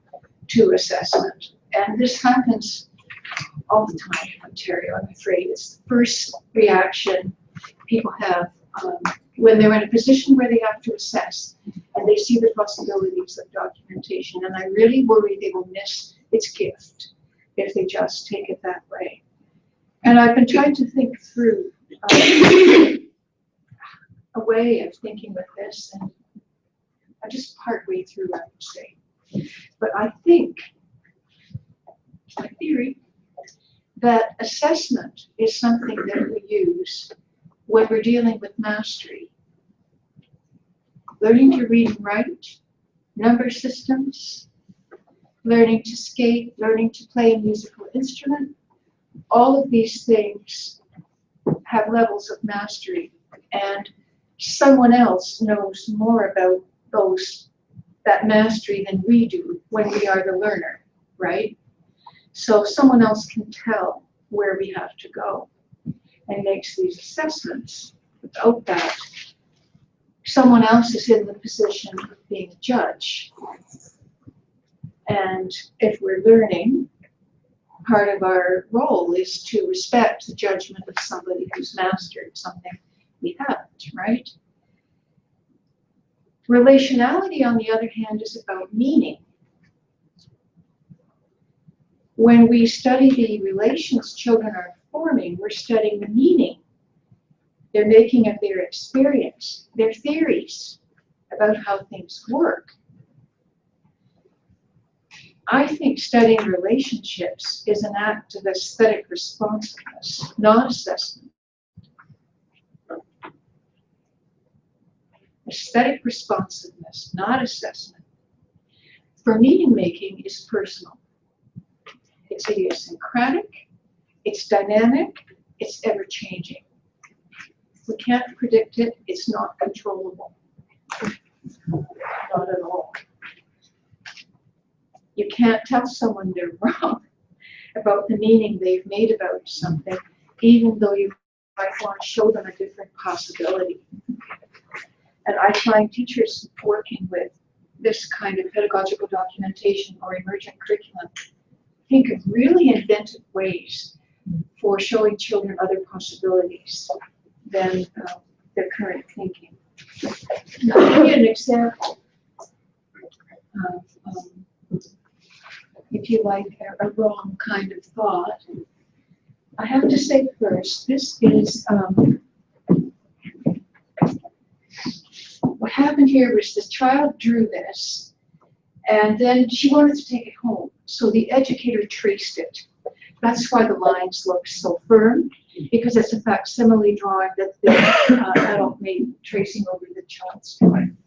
to assessment. And this happens all the time in Ontario, I'm afraid. It's the first reaction people have when they're in a position where they have to assess and they see the possibilities of documentation. And I really worry they will miss its gift if they just take it that way. And I've been trying to think through a way of thinking with this, and I'm just partway through, I would say. But I think, my theory, that assessment is something that we use when we're dealing with mastery. Learning to read and write, number systems, learning to skate, learning to play a musical instrument, all of these things have levels of mastery, and someone else knows more about that mastery than we do when we are the learner, right? So someone else can tell where we have to go and makes these assessments. Without that, someone else is in the position of being a judge. And if we're learning, part of our role is to respect the judgment of somebody who's mastered something we haven't, right? Relationality, on the other hand, is about meaning. When we study the relations children are forming, we're studying the meaning they're making of their experience, their theories about how things work. I think studying relationships is an act of aesthetic responsiveness, not assessment. Aesthetic responsiveness, not assessment. For meaning making is personal. It's idiosyncratic, it's dynamic, it's ever changing. We can't predict it, it's not controllable. Not at all. You can't tell someone they're wrong about the meaning they've made about something, even though you might want to show them a different possibility. And I find teachers working with this kind of pedagogical documentation or emergent curriculum think of really inventive ways for showing children other possibilities than their current thinking. I'll give you an example of, if you like, a wrong kind of thought. I have to say first, this is, what happened here was the child drew this, and then she wanted to take it home. So the educator traced it. That's why the lines look so firm, because it's a facsimile drawing that the adult made tracing over the child's drawing.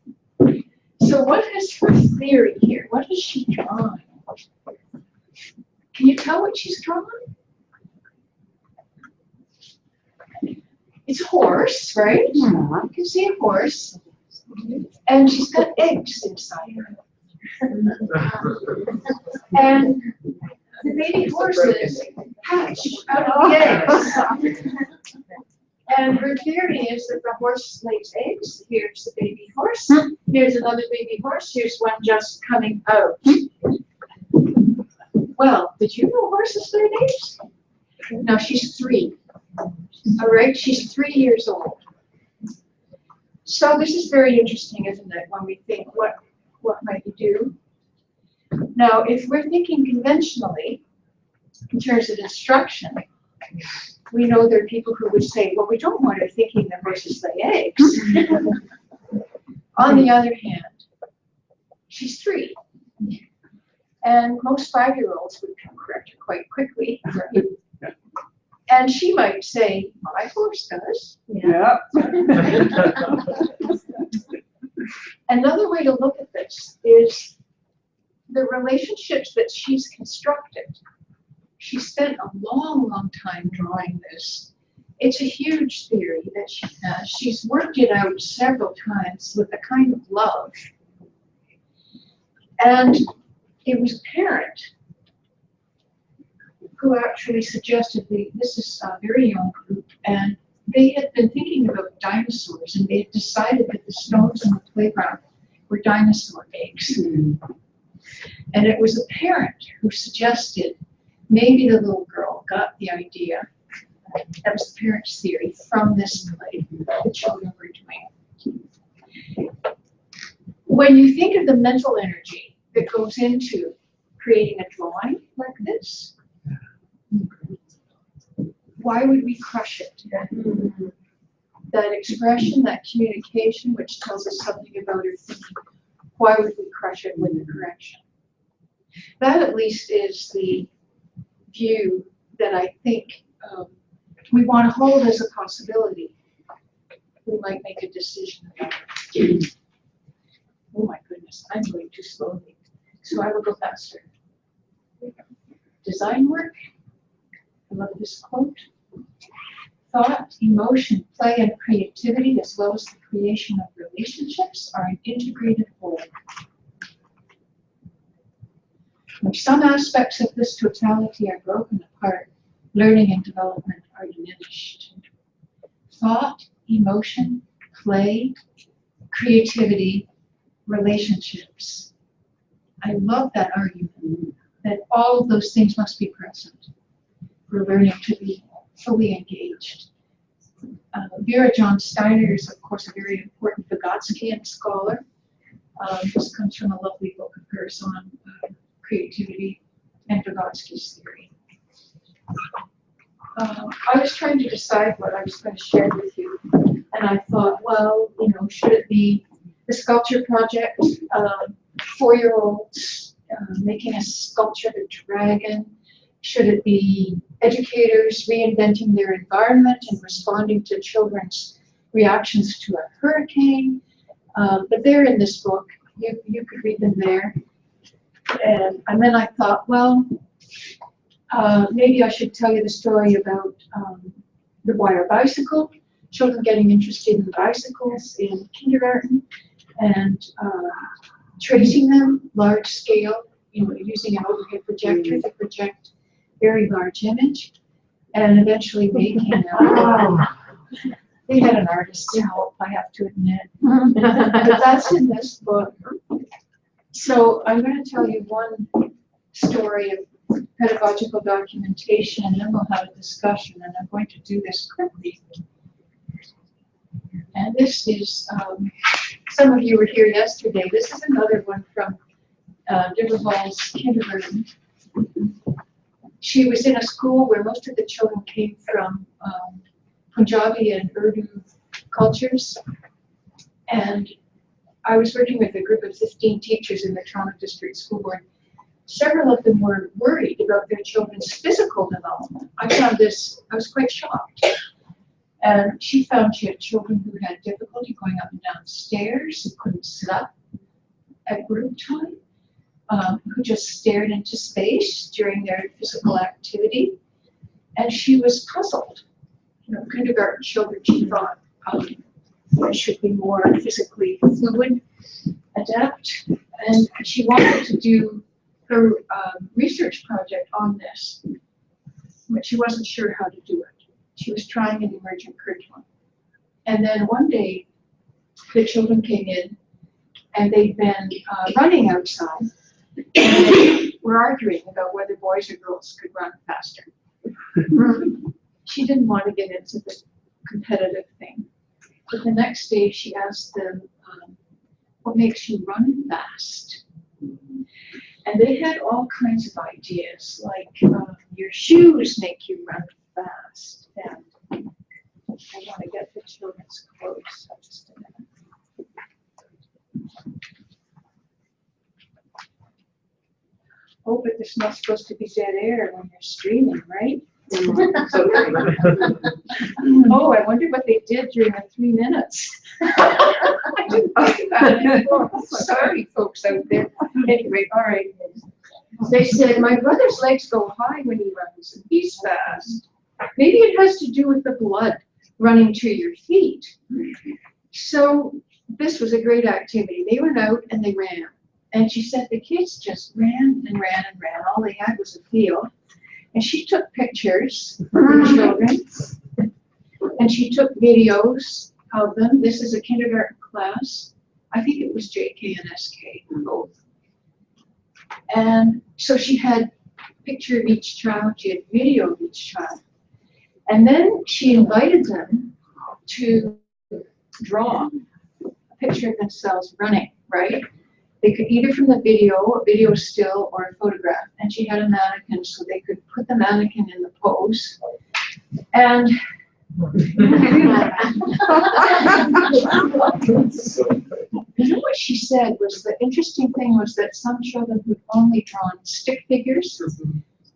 So what is her theory here? What is she drawing? Can you tell what she's drawing? It's a horse, right? Yeah. You can see a horse. And she's got eggs inside her. And the baby horses hatch out of the eggs. And her theory is that the horse lays eggs. Here's the baby horse. Here's another baby horse. Here's one just coming out. Well, did you know horses lay eggs? Now she's 3. All right, she's 3 years old. So this is very interesting, isn't it, when we think, what might you do? Now, if we're thinking conventionally, in terms of instruction, we know there are people who would say, well, we don't want her thinking that horses lay eggs. On the other hand, she's 3. And most 5-year-olds would correct her quite quickly, right? And she might say, my horse does. Yeah. Another way to look at this is the relationships that she's constructed. She spent a long, long time drawing this. It's a huge theory that she has. She's worked it out several times with a kind of love. And it was a parent who actually suggested this is a very young group, and they had been thinking about dinosaurs, and they had decided that the stones in the playground were dinosaur eggs. And it was a parent who suggested maybe the little girl got the idea, that was the parent's theory, from this play that the children were doing. When you think of the mental energy that goes into creating a drawing like this, why would we crush it? That expression, that communication, which tells us something about our thinking, why would we crush it with a correction? That at least is the view that I think we want to hold as a possibility. We might make a decision about it. Oh my goodness, I'm going too slowly. So I will go faster. Design work. I love this quote. Thought, emotion, play, and creativity, as well as the creation of relationships, are an integrated whole. When some aspects of this totality are broken apart, learning and development are diminished. Thought, emotion, play, creativity, relationships. I love that argument, that all of those things must be present for learning to be fully engaged. Vera John Steiner is, of course, a very important Vygotskian scholar. This comes from a lovely book of hers on creativity and Vygotsky's theory. I was trying to decide what I was going to share with you, and I thought, well, should it be the sculpture project, 4-year-olds making a sculpture of a dragon? Should it be educators reinventing their environment and responding to children's reactions to a hurricane? But they're in this book. You could read them there. And then I thought, well, maybe I should tell you the story about the wire bicycle, children getting interested in bicycles in kindergarten, and tracing them large scale, using an overhead projector to project very large image, and eventually making them. They had an artist to help, I have to admit. But that's in this book. So I'm going to tell you one story of pedagogical documentation, and then we'll have a discussion, and I'm going to do this quickly. And this is, some of you were here yesterday. This is another one from Diverhall's kindergarten. She was in a school where most of the children came from Punjabi and Urdu cultures, and I was working with a group of 15 teachers in the Toronto District School Board. Several of them were worried about their children's physical development. I was quite shocked. And she found she had children who had difficulty going up and down stairs, who couldn't sit up at group time, who just stared into space during their physical activity. And she was puzzled. Kindergarten children, she thought, should be more physically fluid, adept. And she wanted to do her research project on this, but she wasn't sure how to do it. She was trying an emergent curriculum. And then one day, the children came in, and they'd been running outside, and they were arguing about whether boys or girls could run faster. She didn't want to get into the competitive thing. But the next day, she asked them, what makes you run fast? And they had all kinds of ideas, like your shoes make you run fast. And I want to get the children's quotes. Just a minute. Oh, but there's not supposed to be dead air when you're streaming, right? So, Oh, I wonder what they did during the 3 minutes. I didn't think about it anymore. Sorry, folks out there. Anyway, all right. They said, my brother's legs go high when he runs, and he's fast. Maybe it has to do with the blood running to your feet. So this was a great activity. They went out and they ran. And she said the kids just ran and ran and ran. All they had was a field. And she took pictures of the children. And she took videos of them. This is a kindergarten class. I think it was JK and SK, both. And so she had a picture of each child. She had video of each child. And then she invited them to draw a picture of themselves running, right? They could either from the video, a video still, or a photograph. And she had a mannequin so they could put the mannequin in the pose. And you know what she said was the interesting thing was that some children who'd only drawn stick figures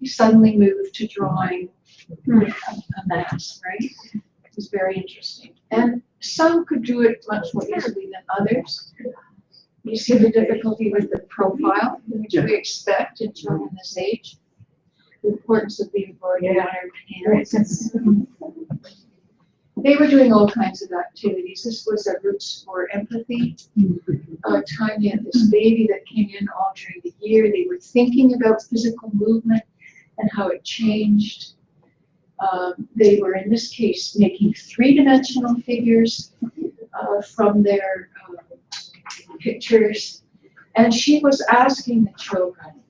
suddenly moved to drawing a mass, right? It was very interesting. And some could do it much more easily than others. You see the difficulty with the profile, which we expect in children this age. The importance of being board-honored hands. They were doing all kinds of activities. This was a Roots for Empathy. Tanya had this baby that came in all during the year. They were thinking about physical movement and how it changed. They were, in this case, making three-dimensional figures from their pictures. And she was asking the children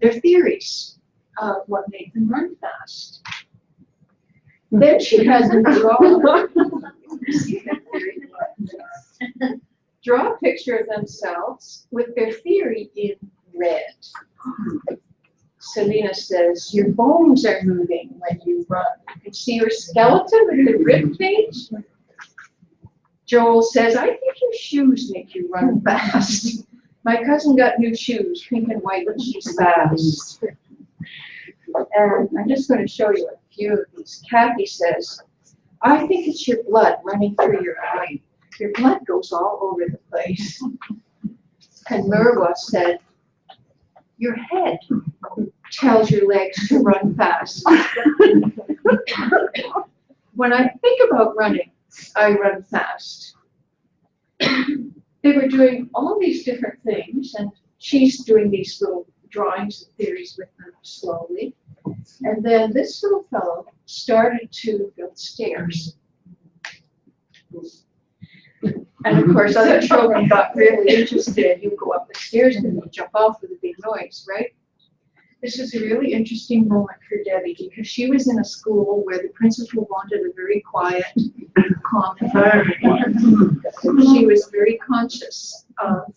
their theories of what made them run fast. Then she had them draw a picture of themselves with their theory in red. Selena says, your bones are moving when you run. You can see your skeleton with the rib cage. Joel says, I think your shoes make you run fast. My cousin got new shoes, pink and white, but she's fast. And I'm just going to show you a few of these. Kathy says, I think it's your blood running through your eye. Your blood goes all over the place. And Merwa said, your head tells your legs to run fast. When I think about running, I run fast. They were doing all these different things, and she's doing these little drawings and theories with them slowly. And then this little fellow started to build stairs. And of course, other children got really interested. You go up the stairs and then you jump off with a big noise, right? This was a really interesting moment for Debbie because she was in a school where the principal wanted a very quiet, calm environment. She was very conscious of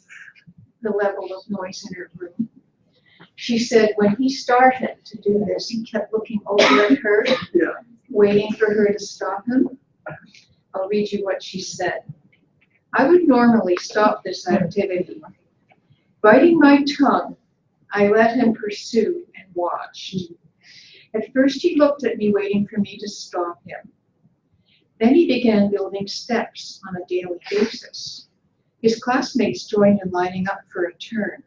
the level of noise in her room. She said when he started to do this, he kept looking over at her, waiting for her to stop him. I'll read you what she said. I would normally stop this activity. Biting my tongue, I let him pursue and watched. At first he looked at me, waiting for me to stop him. Then he began building steps on a daily basis. His classmates joined in lining up for a turn.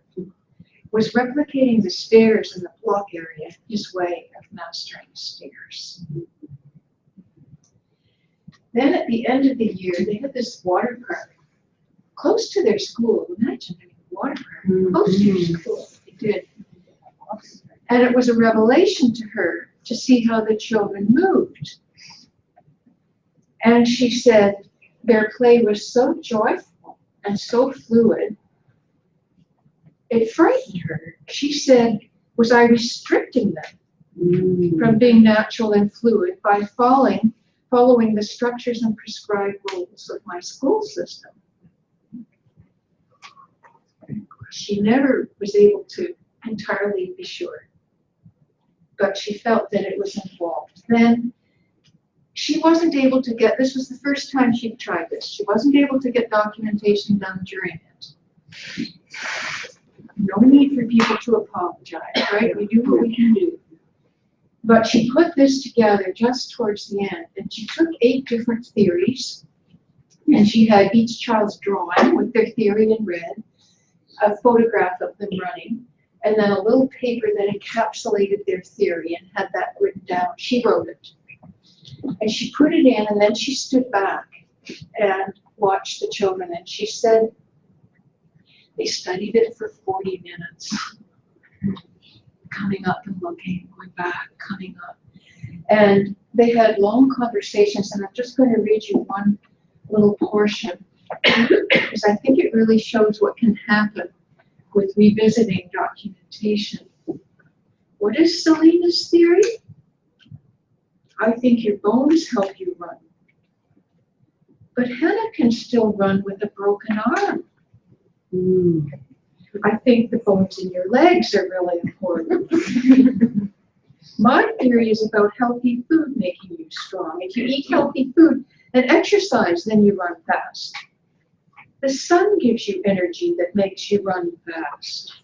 Was replicating the stairs in the block area, his way of mastering stairs. Then at the end of the year, they had this water park close to their school. Imagine having a water park close to your school. They did. And it was a revelation to her to see how the children moved. And she said their play was so joyful and so fluid, it frightened her. She said, was I restricting them from being natural and fluid by following the structures and prescribed rules of my school system? She never was able to entirely be sure, but she felt that it was involved. Then she wasn't able to get, this was the first time she'd tried this, she wasn't able to get documentation done during it. No need for people to apologize, right? We do what we can do. But she put this together just towards the end, and she took 8 different theories, and she had each child's drawing with their theory in red, a photograph of them running, and then a little paper that encapsulated their theory and had that written down. She wrote it. And she put it in, and then she stood back and watched the children, and she said they studied it for 40 minutes. Coming up and looking, going back, coming up. And they had long conversations, and I'm just going to read you one little portion, because I think it really shows what can happen with revisiting documentation. What is Selena's theory? I think your bones help you run. But Hannah can still run with a broken arm. I think the bones in your legs are really important. My theory is about healthy food making you strong. If you eat healthy food and exercise, then you run fast. The sun gives you energy that makes you run fast.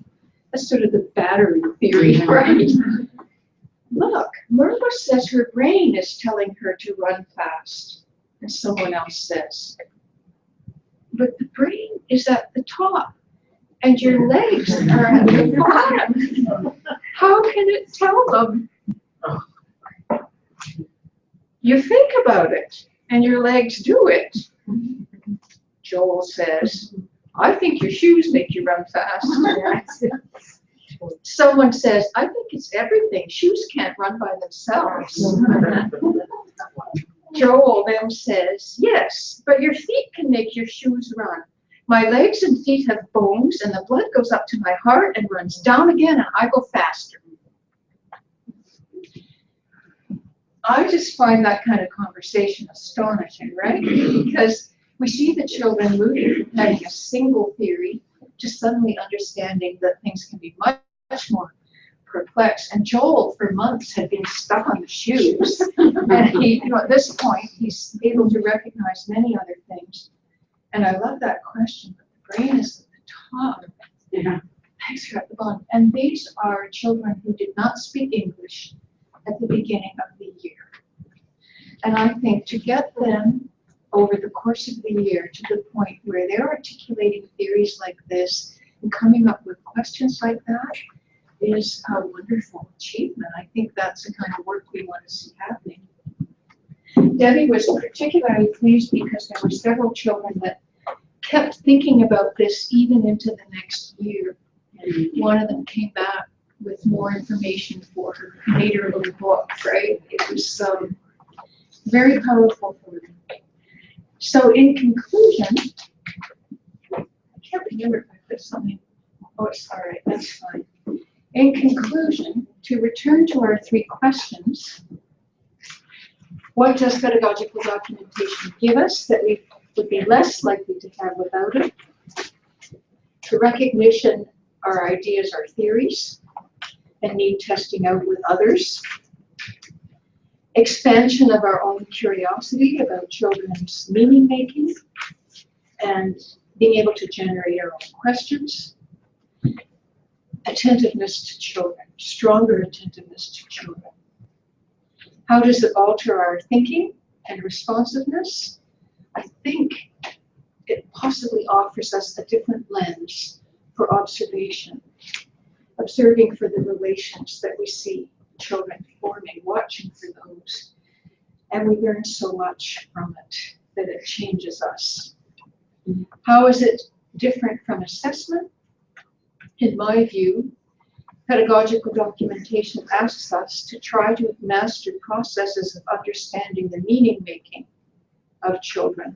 That's sort of the battery theory, right? Look, Merva says her brain is telling her to run fast, and someone else says. But the brain is at the top, and your legs are at the bottom. How can it tell them? You think about it, and your legs do it. Joel says, I think your shoes make you run fast. Someone says, I think it's everything. Shoes can't run by themselves. Joel then says, yes, but your feet can make your shoes run. My legs and feet have bones, and the blood goes up to my heart and runs down again, and I go faster. I just find that kind of conversation astonishing, right? Because we see the children moving from having a single theory to suddenly understanding that things can be much more complex. And Joel, for months, had been stuck on the shoes. And he, at this point, he's able to recognize many other things. And I love that question, but the brain is at the top. Yeah. Legs are at the bottom. And these are children who did not speak English at the beginning of the year. And I think to get them over the course of the year to the point where they're articulating theories like this and coming up with questions like that is a wonderful achievement. I think that's the kind of work we want to see happening. Debbie was particularly pleased because there were several children that kept thinking about this even into the next year. And one of them came back with more information for her, made her a little book, right? It was very powerful for them. So in conclusion, I can't remember if I put something, oh, it's all right, that's fine. In conclusion, to return to our 3 questions, what does pedagogical documentation give us that we would be less likely to have without it? To recognition, our ideas are theories and need testing out with others. Expansion of our own curiosity about children's meaning making and being able to generate our own questions. Attentiveness to children, stronger attentiveness to children. How does it alter our thinking and responsiveness? I think it possibly offers us a different lens for observation, observing for the relations that we see children forming, watching for those. And we learn so much from it that it changes us. How is it different from assessment? In my view, pedagogical documentation asks us to try to master processes of understanding the meaning making of children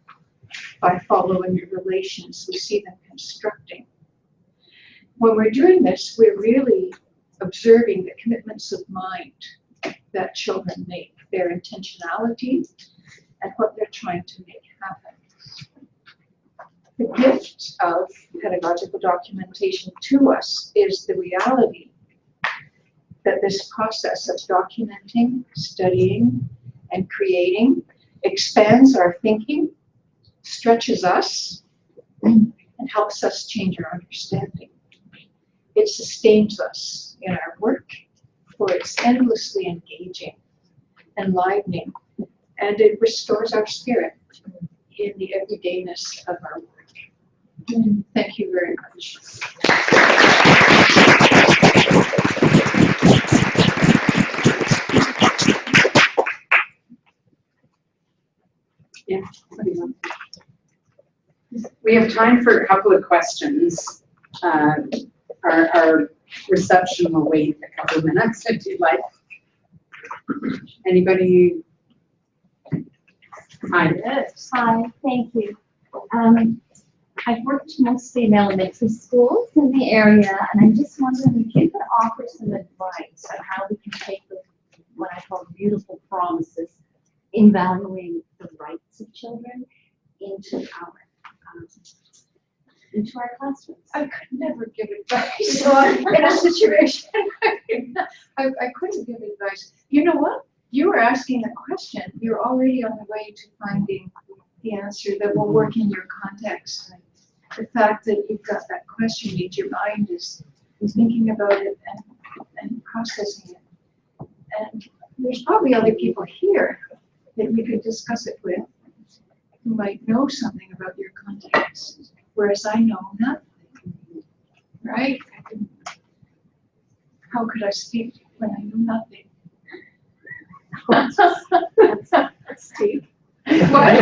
by following the relations we see them constructing. When we're doing this, we're really observing the commitments of mind that children make, their intentionality, and what they're trying to make happen. The gift of pedagogical documentation to us is the reality that this process of documenting, studying, and creating expands our thinking, stretches us, and helps us change our understanding. It sustains us in our work for it's endlessly engaging, enlivening, and it restores our spirit in the everydayness of our work. Thank you very much. Yeah. We have time for a couple of questions. Our reception will wait a couple of minutes if you'd like. Anybody? Hi. Yes. Hi, thank you. I've worked mostly in elementary schools in the area, and I'm just wondering if you could offer some advice on how we can take the, what I call beautiful promises in valuing the rights of children into our classrooms. I could never give advice in a situation. I couldn't give advice. You know what? You were asking a question. You're already on the way to finding the answer that will work in your context. The fact that you've got that question means your mind is thinking about it and processing it. And there's probably other people here that we could discuss it with who might know something about your context, whereas I know nothing. Right? How could I speak when I know nothing? Steve. What?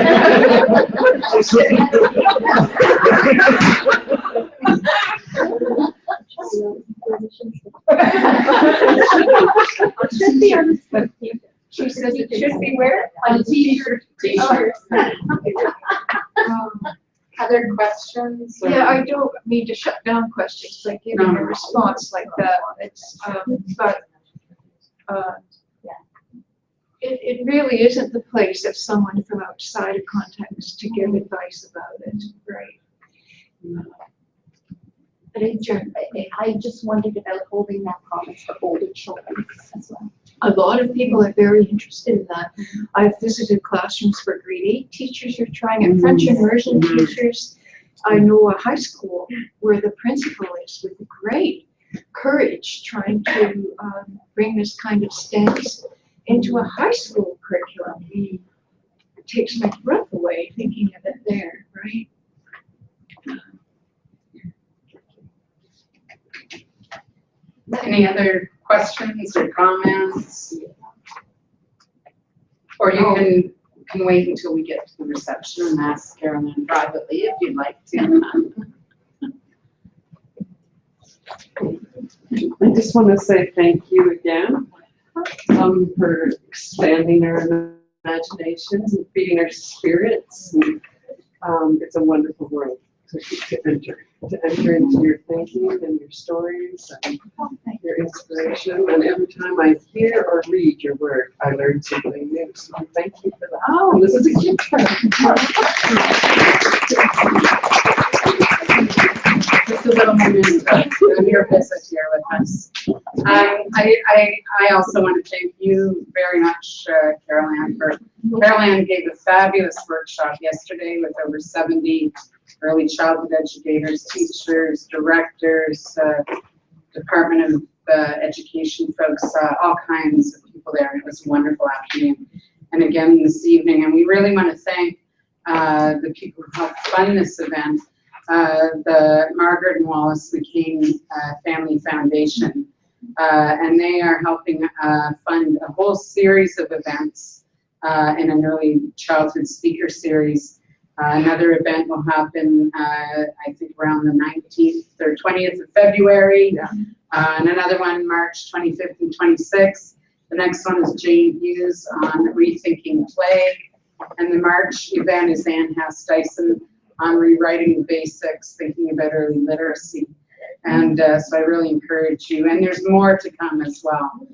She says it should be where? On t-shirt. Other questions? Or? Yeah, I don't mean to shut down questions by giving a response like that. It's, it really isn't the place of someone from outside of context to give advice about it, right? But I just wondered about holding that promise for older children as well. A lot of people are very interested in that. I've visited classrooms where grade 8 teachers are trying it, French immersion teachers. I know a high school where the principal is with great courage trying to bring this kind of stance into a high school curriculum. It takes my breath away thinking of it there, right? Any other questions or comments? Or you can wait until we get to the reception and ask Carolyn privately if you'd like to. I just want to say thank you again for expanding our imaginations and feeding our spirits. And, it's a wonderful world to enter into your thinking and your stories and your inspiration. And every time I hear or read your work, I learn something new. So thank you for that. Oh, this is a gift. Just a little moment of your visit here with us. I also want to thank you very much, Carolyn. Carolyn gave a fabulous workshop yesterday with over 70 early childhood educators, teachers, directors, Department of Education folks, all kinds of people there. And it was a wonderful afternoon. And again this evening, and we really want to thank the people who helped fund this event. The Margaret and Wallace McCain Family Foundation, and they are helping fund a whole series of events in an early childhood speaker series. Another event will happen, I think, around the 19th or 20th of February, and another one March 25th and 26th. The next one is Jane Hughes on rethinking play, and the March event is Ann Hass-Dyson on rewriting the basics, thinking about early literacy. And so I really encourage you, and there's more to come as well.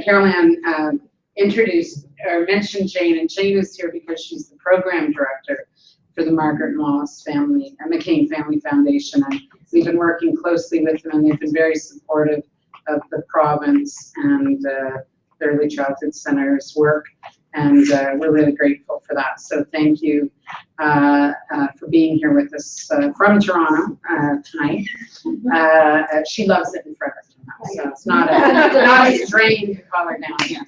Carolyn introduced or mentioned Jane, and Jane is here because she's the program director for the Margaret and Wallace McCain Family Foundation, and we've been working closely with them, and they've been very supportive of the province and the Early Childhood Center's work. And we're really grateful for that. So thank you for being here with us from Toronto tonight. She loves it in Fredericton, so it's not a strain to call her down here.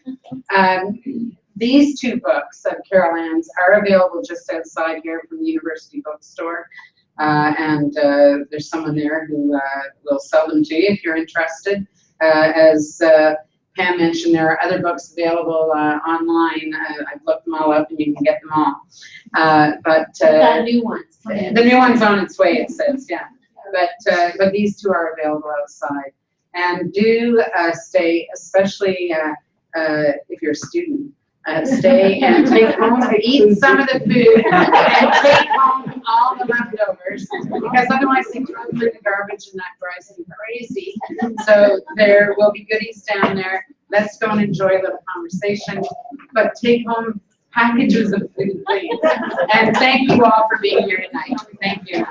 These two books of Carol Ann's are available just outside here from the University Bookstore. And there's someone there who will sell them to you if you're interested. As Pam mentioned, there are other books available online. I've looked them all up and you can get them all. The new ones. The new one's on its way, it says, yeah. But these two are available outside. And do stay, especially if you're a student, stay and take home, eat some of the food, and take home all the leftovers, because otherwise they throw them in the garbage and that drives them crazy. So there will be goodies down there. Let's go and enjoy a little conversation, but take home packages of food, please. And thank you all for being here tonight. Thank you.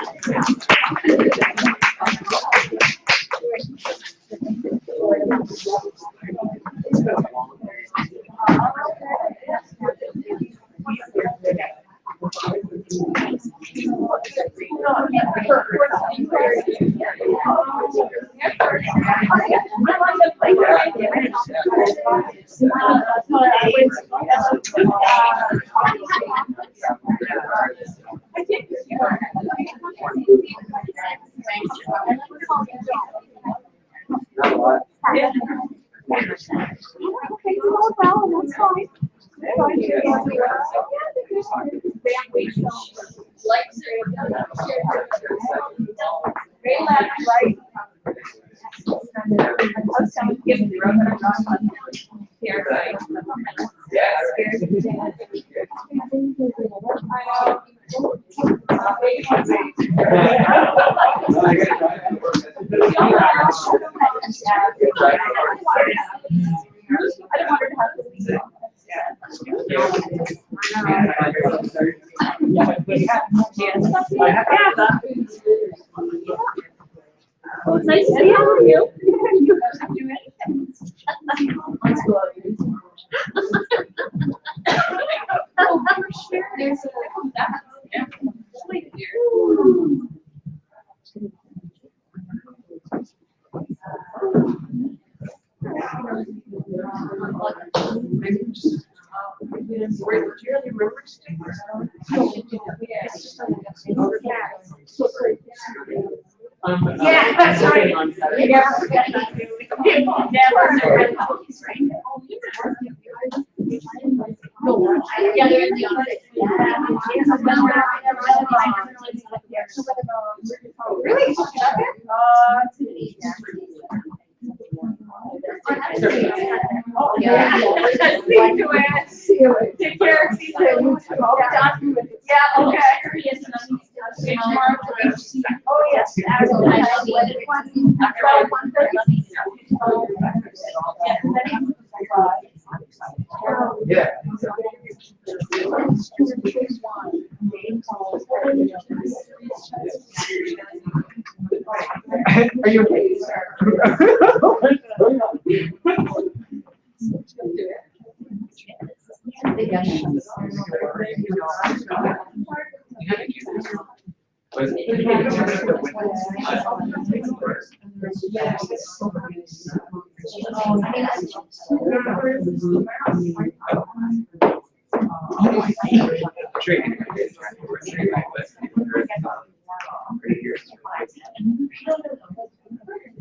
Well, it's nice to see you. Yeah, that's right. Yeah, they're in the office. Really? Take care. Yeah, okay. Oh, yes. Yeah. Are you okay?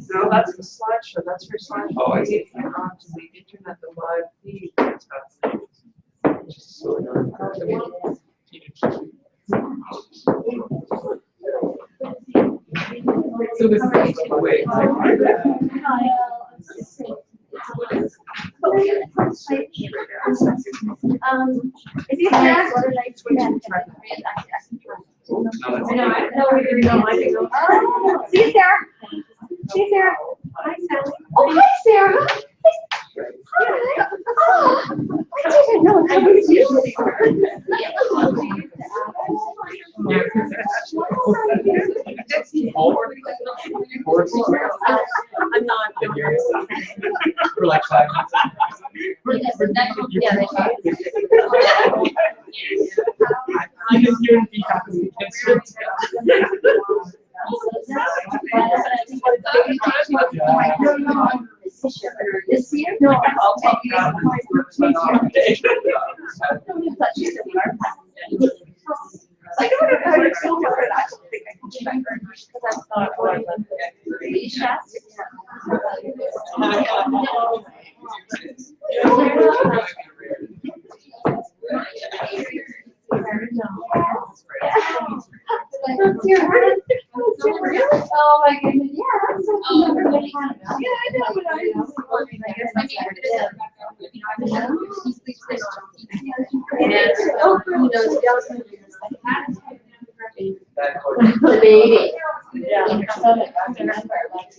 No, that's the slideshow, that's her slideshow. Oh, I see. It's on to the internet, the live feed. That's just so annoying. So this is the way. Is he there? See Sarah? See Sarah? Hi, Sarah. Oh, hi, Sarah. Hi. Oh, I didn't know that was you. I'm not. For like 5 minutes. Yeah, this year? No, I'll take you. I don't know how to feel about it. I don't think I can do that very much because I'm not going Oh my goodness, yeah, that's so cool. Yeah, I know, but I guess I The baby. Yeah. In her stomach, I remember, like,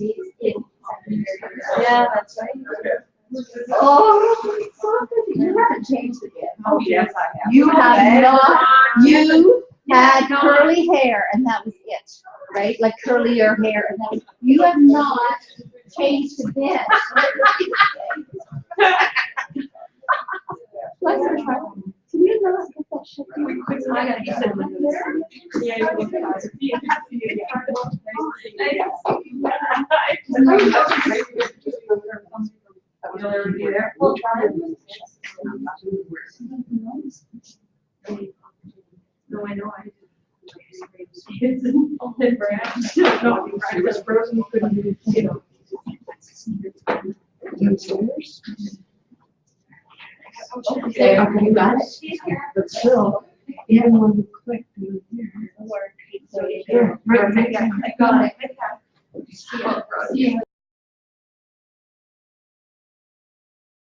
yeah, that's right. Oh, you haven't changed it yet. Oh, yes, I have. You have not, you had curly hair and that was it, right? Like curlier hair and that was, you have not changed a bit. Bless her heart. Can you not get that shit? I gotta get some of this. You'll ever be there? We'll try. No, I know, I did. It's an olive branch. No, it was frozen, couldn't, you know. Okay, you got it? But still, even when you click through here. I got it. See you.